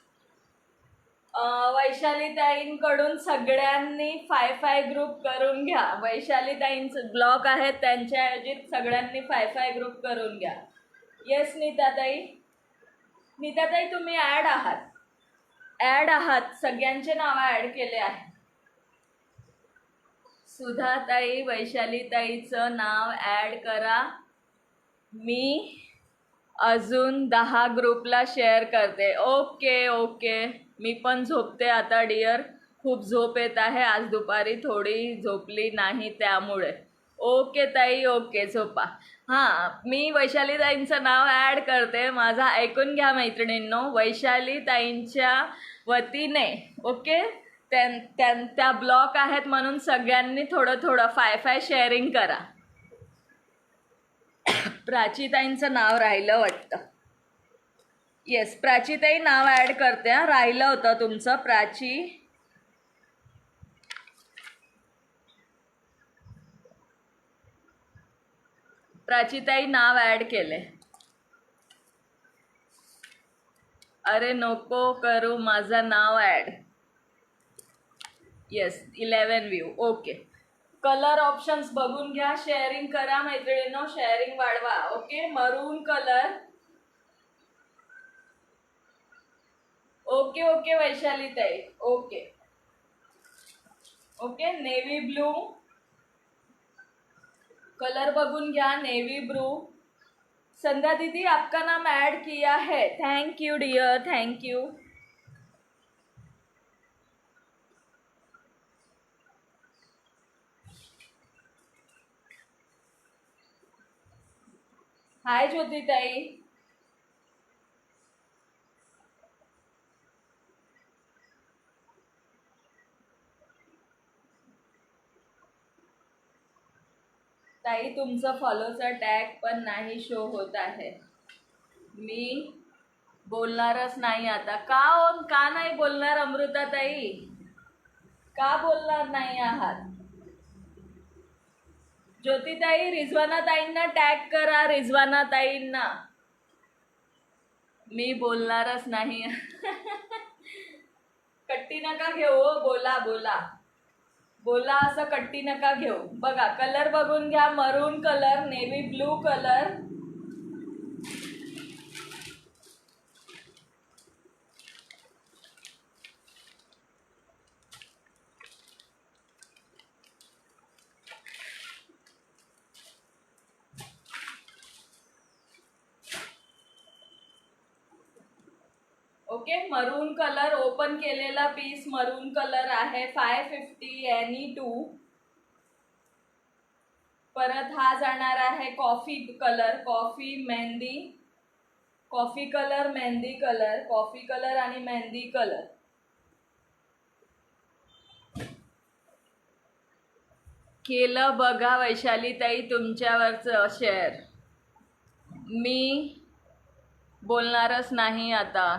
वैशालीताईंकडून सगळ्यांनी 5 ग्रुप करून घ्या. वैशालीताईंचं ब्लॉक आहेत त्यांच्या ऐवजी सगळ्यांनी 5 ग्रुप करून घ्या. येस नीताताई. नीताताई तुम्ही ॲड आहात. सगळ्यांचे नावं ॲड केले आहे. सुधाताई, वैशालीताईचं नाव ॲड करा. मी अजून 10 ग्रुपला शेअर करते. ओके. मी पण झोपते आता डिअर. खूप झोप येत आहे. आज दुपारी थोडी झोपली नाही त्यामुळे. ओके ताई, ओके, झोपा. हां, मी वैशालीताईंचं नाव ॲड करते. माझा ऐकून घ्या मैत्रिणींनो. वैशालीताईंच्या वतीने ओके, त्या ब्लॉक आहेत म्हणून सगळ्यांनी थोडं 5 शेअरिंग करा. प्राचीताईंचं नाव राहिलं वाटतं. येस, प्राचीताई नाव ॲड करते. राहिलं होतं तुमचं. प्राचीताई नाव ॲड केले. अरे नको करू, माझं नाव add. Yes, 11 view. Okay, colour options बघून घ्या. शेअरिंग करा मैत्रिणींनो. शेअरिंग वाढवा. Okay, maroon colour. Okay okay Vaishali ताई, okay okay. Navy blue colour बघून घ्या, नेव्ही ब्लू. संध्या दीदी आपका नाम ऐड किया है, thank you dear, thank you. Hi Jyoti ताई. ताई तुमचं फॉलोचा टॅग पण नाही शो होत आहे. मी बोलणारच नाही आता. का नाही बोलणार अमृता ताई? का बोलणार नाही आहात? ज्योतिताई रिजवाना ताईंना टॅग करा, रिजवाना ताईंना. मी बोलणारच नाही. कट्टी नका घेऊ, बोला बोला बोला, असं कट्टी नका घेऊ. बघा कलर बघून घ्या, मरून colour, navy blue colour. Okay, maroon colour open केलेला पीस मरून कलर आहे. 550 एनी 2. परत हा जाणार आहे coffee colour, coffee mehndi, coffee colour, mehndi colour, coffee colour आणि मेहंदी कलर. केलं बघा वैशाली ताई तुमच्यावरचं शेअर. मी बोलणारच नाही आता.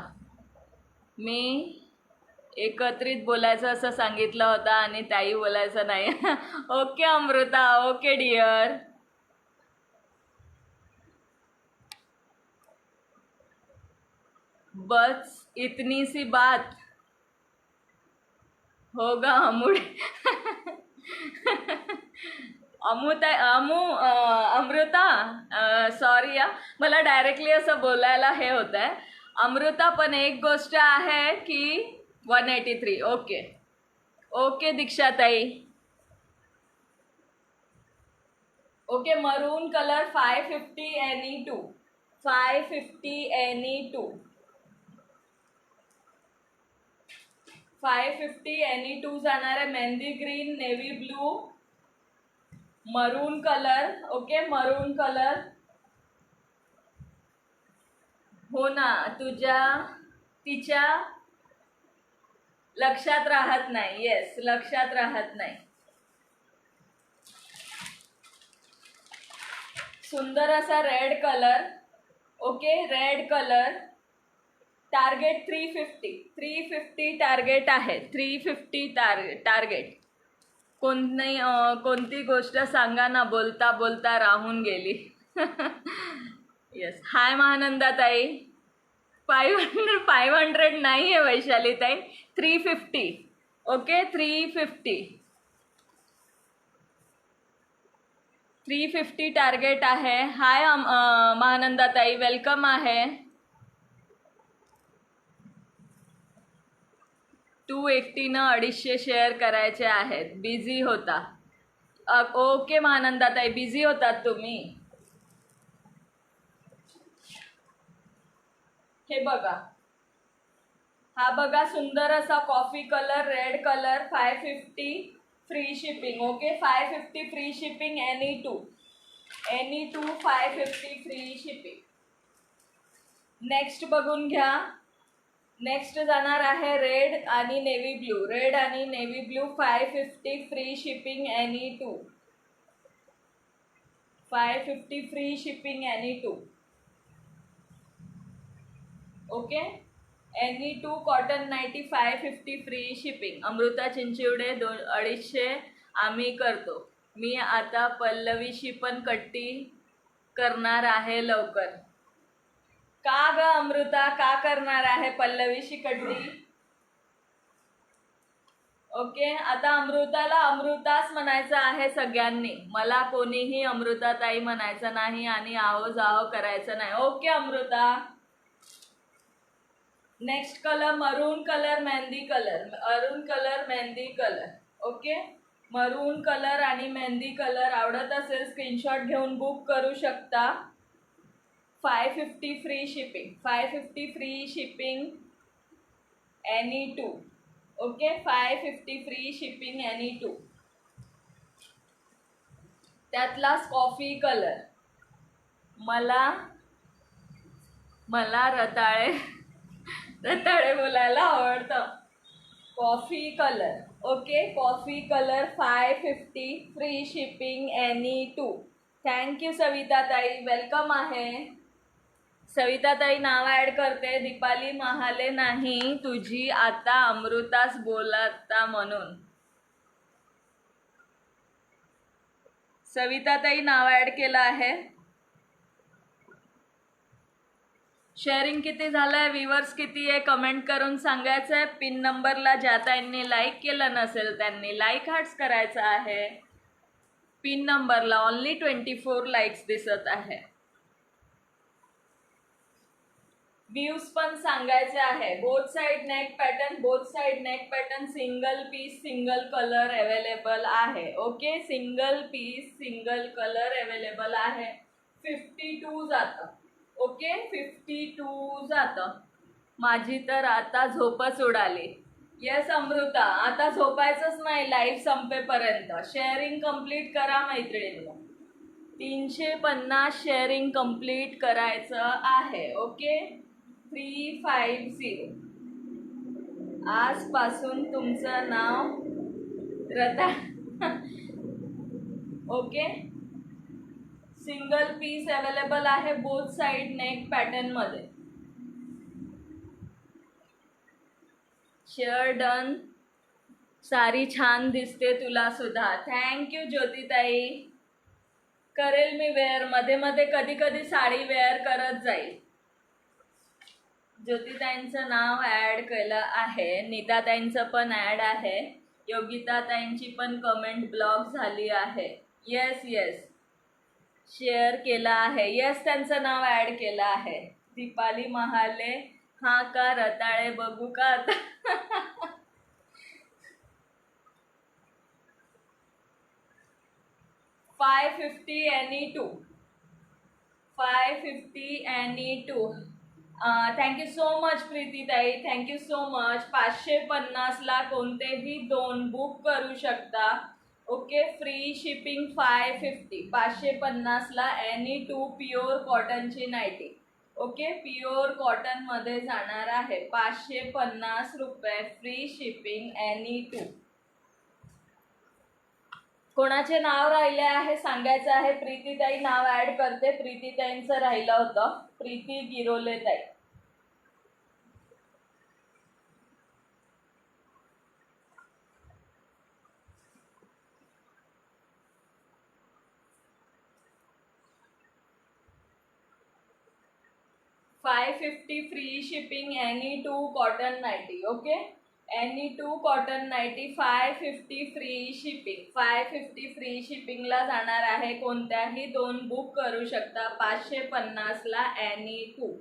मी एकत्रित बोलायचं असं सांगितलं होतं आणि ताई बोलायचं नाही. Okay Amrita, okay dear. बस इतनी सी बात होगा अमूड. अमृता सॉरी या, मला डायरेक्टली असं बोलायला हे होत आहे. अमृता पण एक गोष्ट आहे की 183. ओके ओके दीक्षाताई. Okay, maroon colour 550 any 2. 550 any 2. 550 any 2 जाणार आहे. Mehndi green, navy blue, maroon colour. Okay, maroon colour. हो ना, तिच्या लक्षात राहत नाही. येस, लक्षात राहत नाही. सुंदर असा red colour. Okay, red colour. Target 350. 350 target आहे. 350 टार्गेट. कोणती गोष्ट सांगा ना, बोलता बोलता राहून गेली. येस, हाय महानंदा ताई. 500 नाही आहे वैशाली ताई, 350. ओके, 350 टार्गेट आहे. हाय महानंदा ताई, वेलकम आहे. 280 250 शेअर करायचे आहेत. बिझी होता. ओके महानंदा ताई, बिझी होतात तुम्ही. हे बघा, हा बघा सुंदर असा coffee colour, red colour. 550 free shipping. Okay, 550 free shipping any 2. Any 2 550 free shipping. Next बघून घ्या. नेक्स्ट जाणार आहे रेड आणि नेव्ही ब्लू. रेड आणि navy blue 550 free shipping any 2. 550 free shipping any 2. Okay, any 2 cotton nighty 550 free shipping. Amrita Chinchwade 250 आम्ही करतो. मी आता पल्लवीशी पण कट्टी करणार आहे लवकर. का ग अमृता, का करणार आहे पल्लवीशी कट्टी? ओके, आता अमृताला अमृताच म्हणायचं आहे सगळ्यांनी. मला कोणीही अमृता ताई म्हणायचं नाही आणि आहो जाहो करायचं नाही. ओके अमृता. नेक्स्ट कलर मरून कलर मेहंदी कलर, मरून colour mehndi colour. Okay, maroon colour आणि मेहंदी कलर आवडत असेल स्क्रीनशॉट घेऊन बुक करू शकता. 550 free shipping, 550 free shipping any two. Okay, 550 free shipping any to. त्यातलाच कॉफी कलर, मला रताळे रताळे बोलायला आवडतं. Coffee colour. Okay, coffee colour 550 free shipping any two. Thank you Savita ताई, वेलकम आहे. सविता ताई नाव ॲड करते. दीपाली महाले नाही, तुझी आता अमृताच बोलता म्हणून. सविता ताई नाव ॲड केलं आहे. शेअरिंग किती झालंय, व्ह्यूअर्स किती आहे कमेंट करून सांगायचं आहे. पिन नंबरला ज्या ताईंनी लाईक केलं नसेल त्यांनी लाईक हार्ट्स करायचं आहे. पिन नंबरला ओनली 24 लाईक्स दिसत आहे. व्ह्यूज पण सांगायचे आहे. Both side neck pattern, both side neck pattern single piece single colour available आहे. Okay, single piece single colour available आहे. 52 जातं. ओके, 52 जातं. माझी तर आता झोपच उडाली. येस अमृता, आता झोपायचंच नाही लाईव्ह संपेपर्यंत. शेअरिंग कंप्लीट करा मैत्रिणींनो. 350 शेअरिंग कंप्लीट करायचं आहे. ओके, 350. आजपासून तुमचं नाव रताळ. ओके, सिंगल पीस अवेलेबल आहे बोथ साइड नेक पॅटर्न मध्ये. Share done. सारी छान दिसते तुला सुद्धा. थँक्यू ज्योतिताई. करेल मी वेअर, मध्ये मध्ये कधी कधी साडी वेअर करत जाईल. ज्योतिताईंचं नाव ॲड केलं आहे. नीताताईंचं पण ॲड आहे. योगिताताईंची पण कमेंट ब्लॉक झाली आहे. येस येस, शेअर केला आहे. येस, त्यांचं नाव ॲड केलं आहे. दीपाली महाले, हा का रताळे बघू का आता. 550 any two, 550 any two. Thank you so much प्रीतीताई, थँक्यू सो मच. 550ला कोणतेही 2 बुक करू शकता. ओके, फ्री शिपिंग 550. 550ला एनी टू प्युअर कॉटनची नाईटी. ओके, प्युअर कॉटनमध्ये जाणार आहे. 550 रुपये फ्री शिपिंग एनी टू. कोणाचे नाव राहिले आहे सांगायचं आहे. प्रीतीताई नाव ॲड करते. प्रीतीताईंचं राहिलं होतं. प्रीती गिरोले ताई. $550 free shipping any two cotton nighty. Okay, any two cotton nighty 550 free shipping. 550 free शिपिंगला जाणार आहे. कोणत्याही 2 बुक करू शकता. 550ला any two.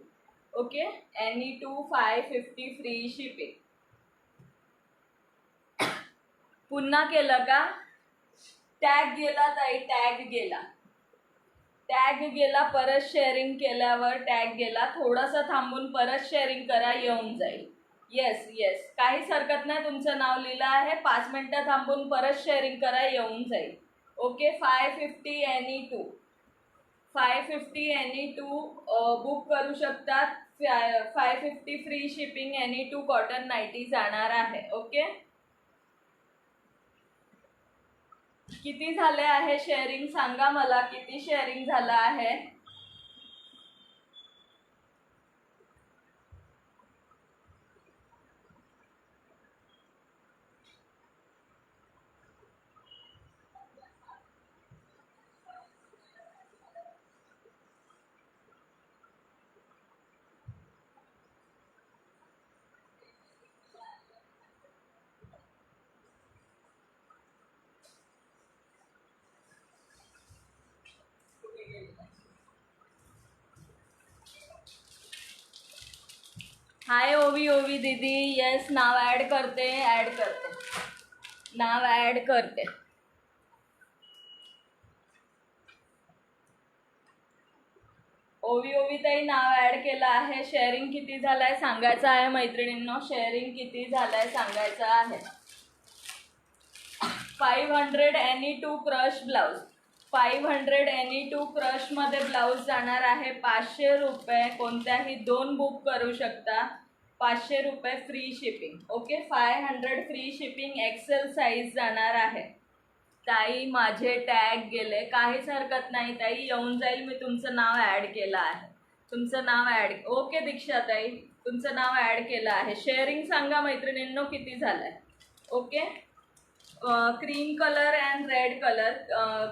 Okay, any two 550 free shipping. पुन्हा केलं का? टॅग गेला ताई, टॅग गेला. टॅग गेला. परत शेअरिंग केल्यावर टॅग गेला. थोडंसं थांबून परत शेअरिंग करा, येऊन जाईल. येस येस, काहीच हरकत नाही. तुमचं नाव लिहिलं आहे. 5 मिनटं थांबून परत शेअरिंग करा, येऊन जाईल. Okay, 550 any two, 550 any two book करू शकतात. 550 free shipping any two cotton nighty जाणार आहे. ओके, किती झाले आहे शेअरिंग सांगा मला, किती शेअरिंग झालं आहे. हाय ओवी ओवी दीदी. येस, नाव ॲड करते नाव ॲड करते. ओवी ओवी ताई नाव ॲड केलं आहे. शेअरिंग किती झालंय सांगायचं आहे मैत्रिणींनो. शेअरिंग किती झालंय सांगायचं आहे. 500 any two crush blouse. 500 any two क्रशमध्ये ब्लाऊज जाणार आहे 500 रुपये. कोणत्याही 2 बुक करू शकता. 500 रुपये free shipping. Okay, 500 free shipping. XL size जाणार आहे. ताई माझे टॅग गेले. काहीच हरकत नाही ताई, येऊन जाईल. मी तुमचं नाव ॲड केलं आहे. तुमचं नाव ॲड. ओके दीक्षा ताई, तुमचं नाव ॲड केलं आहे. शेअरिंग सांगा मैत्रिणींनो किती झालं आहे. Okay, cream colour and red colour.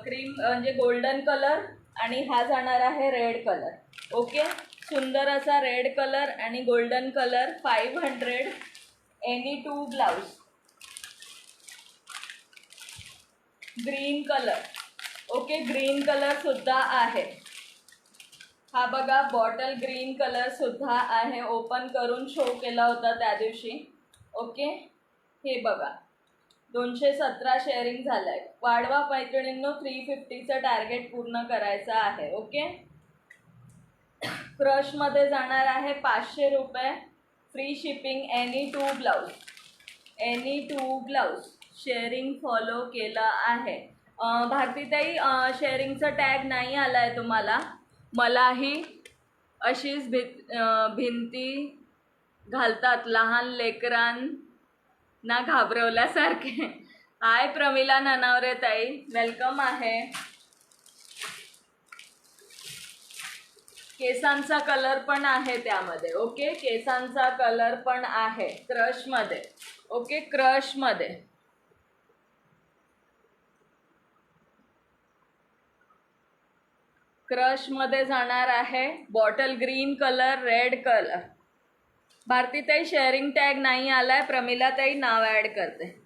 Cream म्हणजे गोल्डन कलर आणि हा जाणार आहे रेड कलर. ओके, सुंदर असा रेड कलर आणि golden colour. 500 any two blouse. Green colour. Okay, green colour सुद्धा आहे. हा बघा, बॉटल ग्रीन कलर सुद्धा आहे. ओपन करून शो केला होता त्या दिवशी. ओके, हे बघा 217 शेअरिंग झालं आहे. वाढवा मैत्रिणींनो, 350चं टार्गेट पूर्ण करायचं आहे. ओके, क्रशमध्ये जाणार आहे 500 रुपये free shipping. Any two blouse. Any two blouse. Sharing follow केलं आहे. भारतीताई शेअरिंगचा टॅग नाही आला आहे तुम्हाला. मलाही अशीच भिंती घालतात लहान लेकरांना घाबरवल्यासारखे. हाय प्रमिला ननावरे ताई, वेलकम आहे. केसांचा कलर पण आहे त्यामध्ये. ओके, केसांचा कलर पण आहे क्रशमध्ये. ओके, क्रशमध्ये. क्रशमध्ये जाणार आहे bottle green colour, red colour. भारतीताई शेअरिंग टॅग नाही आलाय. प्रमिलाताई नाव ॲड करते.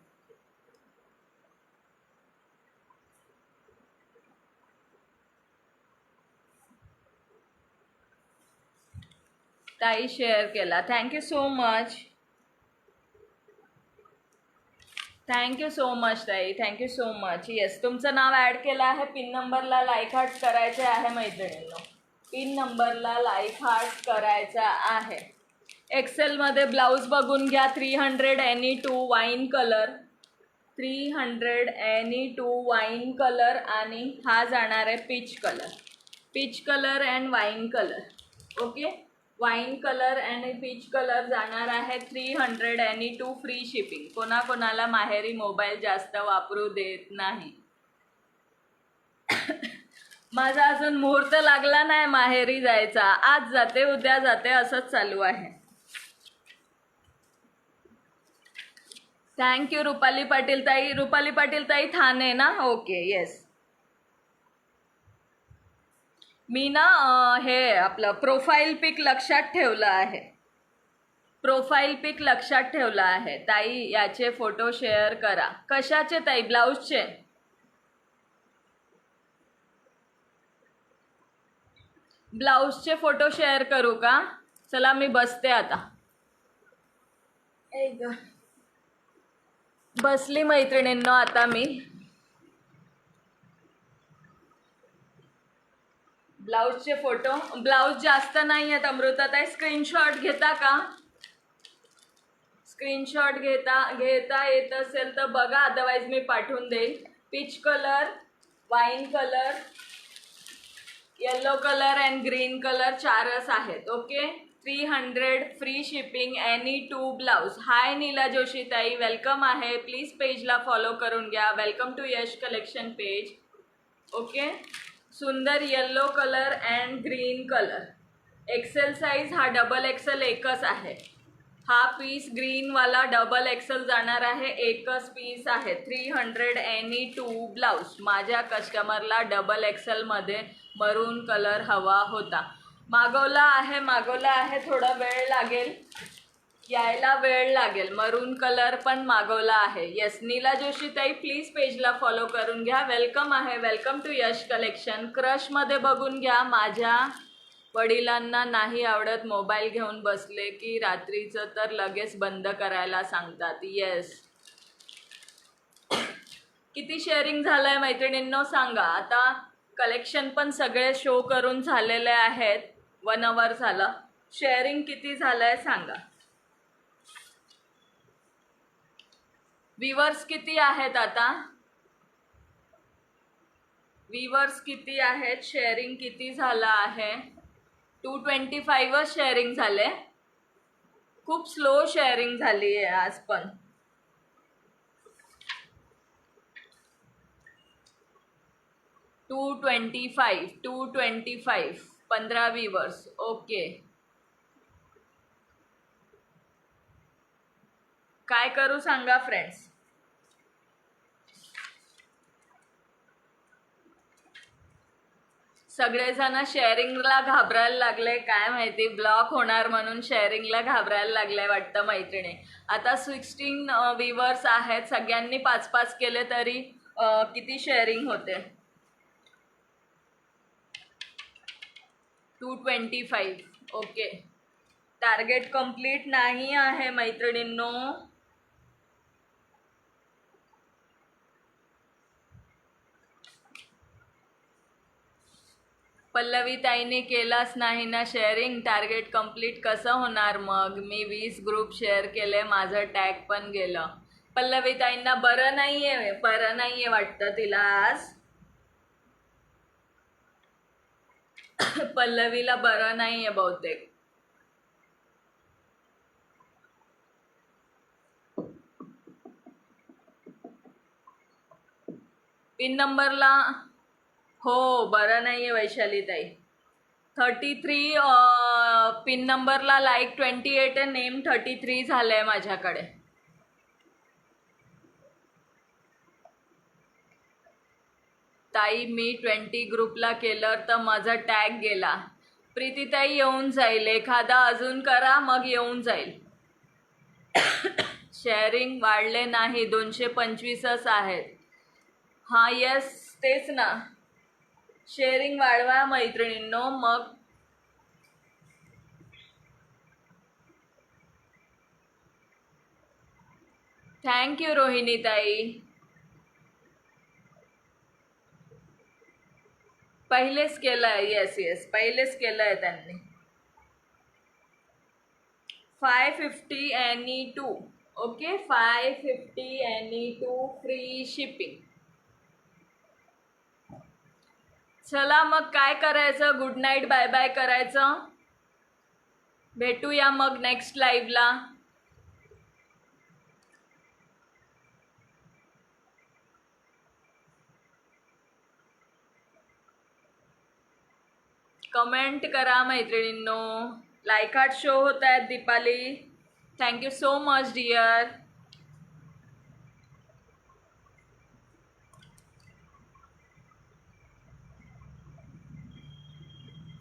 ताई शेअर केला, thank you so much. Thank you so much ताई, थँक्यू सो मच. येस, तुमचं नाव ॲड केलं आहे. पिन नंबरला लाईक हार्ट करायचे आहे मैत्रिणींनो. पिन नंबरला लाईक हार्ट करायचा आहे. एक्सेलमध्ये ब्लाऊज बघून घ्या. 300 any two wine colour. 300 any two wine colour आणि हा जाणार आहे peach colour. Peach colour and wine colour. Okay, wine colour आणि पीच कलर जाणार आहे 300 एनी टू फ्री शिपिंग. कोणाकोणाला माहेरी मोबाईल जास्त वापरू देत नाही. माझा अजून मुहूर्त लागला नाही माहेरी जायचा. आज जाते उद्या जाते असंच चालू आहे. थँक्यू रुपाली पाटील ताई. रुपाली पाटील ताई ठाणे ना. Okay, yes. मी ना हे आपलं प्रोफाईल पिक लक्षात ठेवलं आहे. प्रोफाईल पिक लक्षात ठेवलं आहे. ताई याचे फोटो शेअर करा. कशाचे ताई? ब्लाऊजचे. ब्लाऊजचे फोटो शेअर करू का? चला मी बसते आता. बसली मैत्रिणींनो आता मी. ब्लाऊजचे फोटो. ब्लाऊज जास्त नाही आहेत अमृताताई. स्क्रीनशॉट घेता का? स्क्रीनशॉट घेता येत असेल तर बघा, अदरवाईज मी पाठवून देईल. Peach colour, wine colour, yellow colour and green colour 4च आहेत. Okay, 300 free shipping any two blouse. Hi Nila Joshi ताई, वेलकम आहे. प्लीज पेजला फॉलो करून घ्या. Welcome to Yash collection page. Okay, सुंदर yellow colour and green colour. XL size हा double XL एकच आहे. हा पीस ग्रीनवाला डबल एक्सेल जाणार आहे. एकच पीस आहे. 300 एनी टू ब्लाऊज. माझ्या कस्टमरला डबल एक्सेलमध्ये मरून कलर हवा होता. मागवला आहे. थोडा वेळ लागेल, यायला वेळ लागेल. मरून कलर पण मागवला आहे. येस, नीला जोशी ताई प्लीज पेजला फॉलो करून घ्या. वेलकम आहे. Welcome to Yash collection. क्रशमध्ये बघून घ्या. माझ्या वडिलांना नाही आवडत मोबाईल घेऊन बसले की रात्रीचं तर लगेच बंद करायला सांगतात. येस. किती शेअरिंग झालंय मैत्रिणींनो सांगा. आता कलेक्शन पण सगळे शो करून झालेले आहेत. 1 hour झालं. शेअरिंग किती झालंय सांगा. व्ह्यूअर्स किती आहेत आता? व्ह्यूअर्स किती आहेत? शेअरिंग किती झालं आहे? 225च शेअरिंग झाले. खूप स्लो शेअरिंग झाली आहे आज पण. 225 15 व्ह्यूअर्स. ओके. काय करू सांगा फ्रेंड्स. सगळेजण शेअरिंगला घाबरायला लागले. काय माहिती ब्लॉक होणार म्हणून शेअरिंगला घाबरायला लागले वाटतं मैत्रिणी. आता 16 व्ह्यूअर्स आहेत. सगळ्यांनी 5-5 केले तरी किती शेअरिंग होते? 225. ओके. टार्गेट कंप्लीट नाही आहे मैत्रिणींनो. पल्लवी ताईने केलाच नाही ना शेअरिंग. टार्गेट कंप्लीट कसं होणार मग? मी 20 ग्रुप शेअर केले, माझं टॅग पण गेलं. पल्लवी ताईंना बरं नाहीये वाटतं तिला आज. पल्लवीला बरं नाहीये बहुतेक. पिन नंबरला हो बरं नाहीये वैशाली ताई. 33 पिन नंबरला लाईक 28 आहे. नेम 33 झालंय माझ्याकडे. ताई मी 20 ग्रुपला केलं तर माझा टॅग गेला. प्रीतीताई येऊन जाईल. एखादा अजून करा मग येऊन जाईल. शेअरिंग वाढले नाही, 225च आहेत. हां येस तेच ना. शेअरिंग वाढवा मैत्रिणींनो. मग थँक्यू रोहिणी ताई. पहिलेच केलंय. येस पहिलेच केलंय त्यांनी. 550 any2. Okay 550 any2 free shipping. चला मग काय करायचं? गुड नाईट बाय बाय करायचं. भेटूया मग नेक्स्ट लाईव्हला. कमेंट करा मैत्रिणींनो. लाईक हार्ट शो होत आहेत. Deepali thank you so much dear.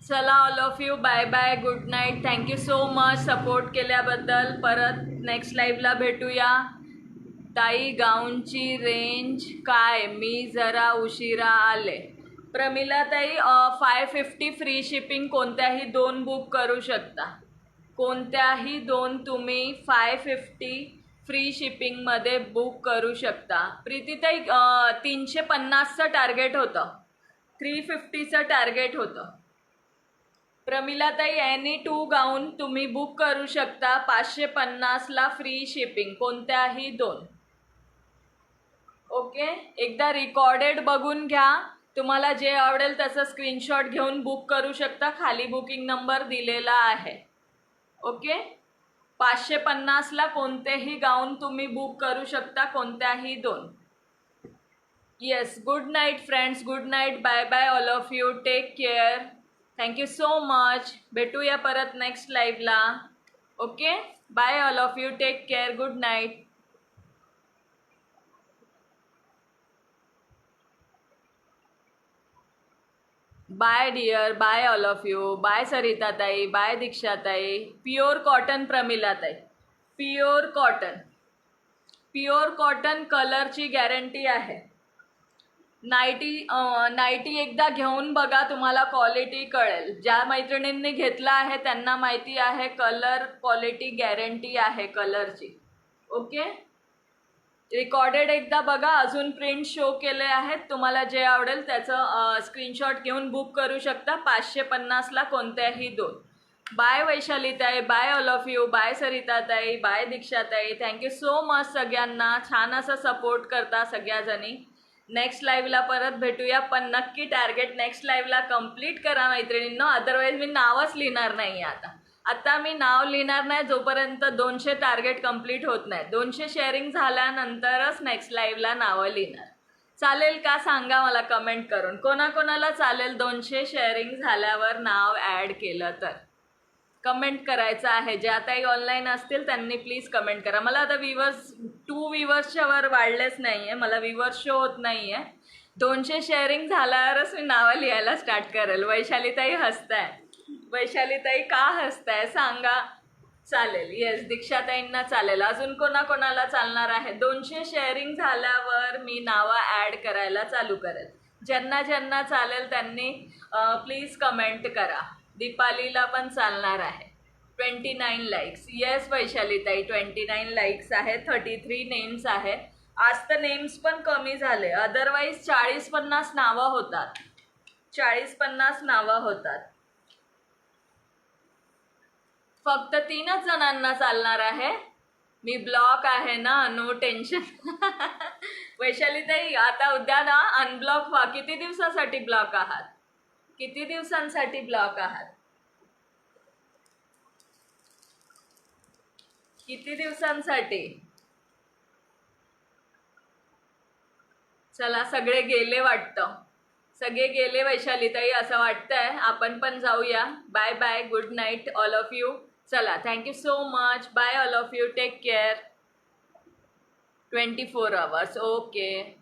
चला all of you bye bye good night. Thank you so much support केल्याबद्दल. परत नेक्स्ट लाईव्हला भेटूया. ताई गाऊनची रेंज काय? मी जरा उशिरा आले. प्रमिला ताई 550 फ्री शिपिंग. कोणत्याही 2 बुक करू शकता. कोणत्याही 2 तुम्ही 550 फ्री शिपिंगमध्ये बुक करू शकता. प्रीतीताई 350चं टार्गेट होतं. 350चं टार्गेट होतं. प्रमिलाताई any2 गाऊन तुम्ही बुक करू शकता. 550ला फ्री शिपिंग. कोणत्याही 2. ओके. एकदा रिकॉर्डेड बघून घ्या. तुम्हाला जे आवडेल तसं स्क्रीनशॉट घेऊन बुक करू शकता. खाली बुकिंग नंबर दिलेला आहे. ओके. 550ला कोणतेही गाऊन तुम्ही बुक करू शकता. कोणत्याही 2. Yes good night friends. Good night bye bye all of you. Take care. Thank you so much. भेटूया परत नेक्स्ट लाईव्हला. Okay bye all of you. Take care. Good night. Bye dear. Bye all of you. Bye Sarita ताई. Bye Diksha ताई. Pure cotton Pramila ताई. Pure cotton. Pure cotton कलरची guarantee आहे. Nightie एकदा घेऊन बघा, तुम्हाला क्वालिटी कळेल. ज्या मैत्रिणींनी घेतला आहे त्यांना माहिती आहे, कलर क्वालिटी गॅरंटी आहे कलरची. ओके, रिकॉर्डेड एकदा बघा. अजून प्रिंट शो केले आहेत. तुम्हाला जे आवडेल त्याचं स्क्रीनशॉट घेऊन बुक करू शकता. 550ला कोणत्याही 2. बाय वैशालीताई, bye all of you, bye सरिताताई, बाय दीक्षाताई. थँक्यू सो मच सगळ्यांना. छान असं सपोर्ट करता सगळ्याजणी. नेक्स्ट लाईव्हला परत भेटूया, पण नक्की टार्गेट नेक्स्ट लाईव्हला कम्प्लीट करा मैत्रिणींनो. अदरवाईज मी नावच लिहिणार नाही. आता मी नाव लिहिणार नाही जोपर्यंत 200 टार्गेट कम्प्लीट होत नाही. 200 शेअरिंग झाल्यानंतरच नेक्स्ट लाईव्हला नावं लिहिणार. चालेल का सांगा मला कमेंट करून. कोणाकोणाला चालेल 200 शेअरिंग झाल्यावर नाव ॲड केलं तर कमेंट करायचं आहे. ज्या ताई ऑनलाईन असतील त्यांनी प्लीज कमेंट करा. मला आता 2 व्ह्यूवर्सच्या वर वाढलेच नाही आहे. मला व्ह्यूवर्स शो होत नाही आहे. 200 शेअरिंग झाल्यावरच मी नावं लिहायला स्टार्ट करेल. वैशालीताई हसताय. वैशालीताई का हसताय सांगा. चालेल. येस, दीक्षाताईंना चालेल. अजून कोणाकोणाला चालणार आहे? 200 शेअरिंग झाल्यावर मी नावं ॲड करायला चालू करेल. ज्यांना ज्यांना चालेल त्यांनी प्लीज कमेंट करा. दीपालीला पण चालणार आहे. 29 लाईक्स. येस वैशालीताई, 29 लाईक्स आहे. 33 नेम्स आहे. आज तर नेम्स पण कमी झाले. अदरवाईज 40-50 नावं होतात. 40-50 नावं होतात. फक्त 3च जणांना चालणार आहे. मी ब्लॉक आहे ना, नो टेन्शन. वैशालीताई आता उद्या ना अनब्लॉक व्हा. किती दिवसासाठी ब्लॉक आहात? किती दिवसांसाठी ब्लॉक आहात? किती दिवसांसाठी? चला, सगळे गेले वाटतं. सगळे गेले वैशालीताई असं वाटतंय. आपण पण जाऊया. Bye bye, good night all of you. चला, thank you so much. Bye all of you. Take care. 24 hours. Okay.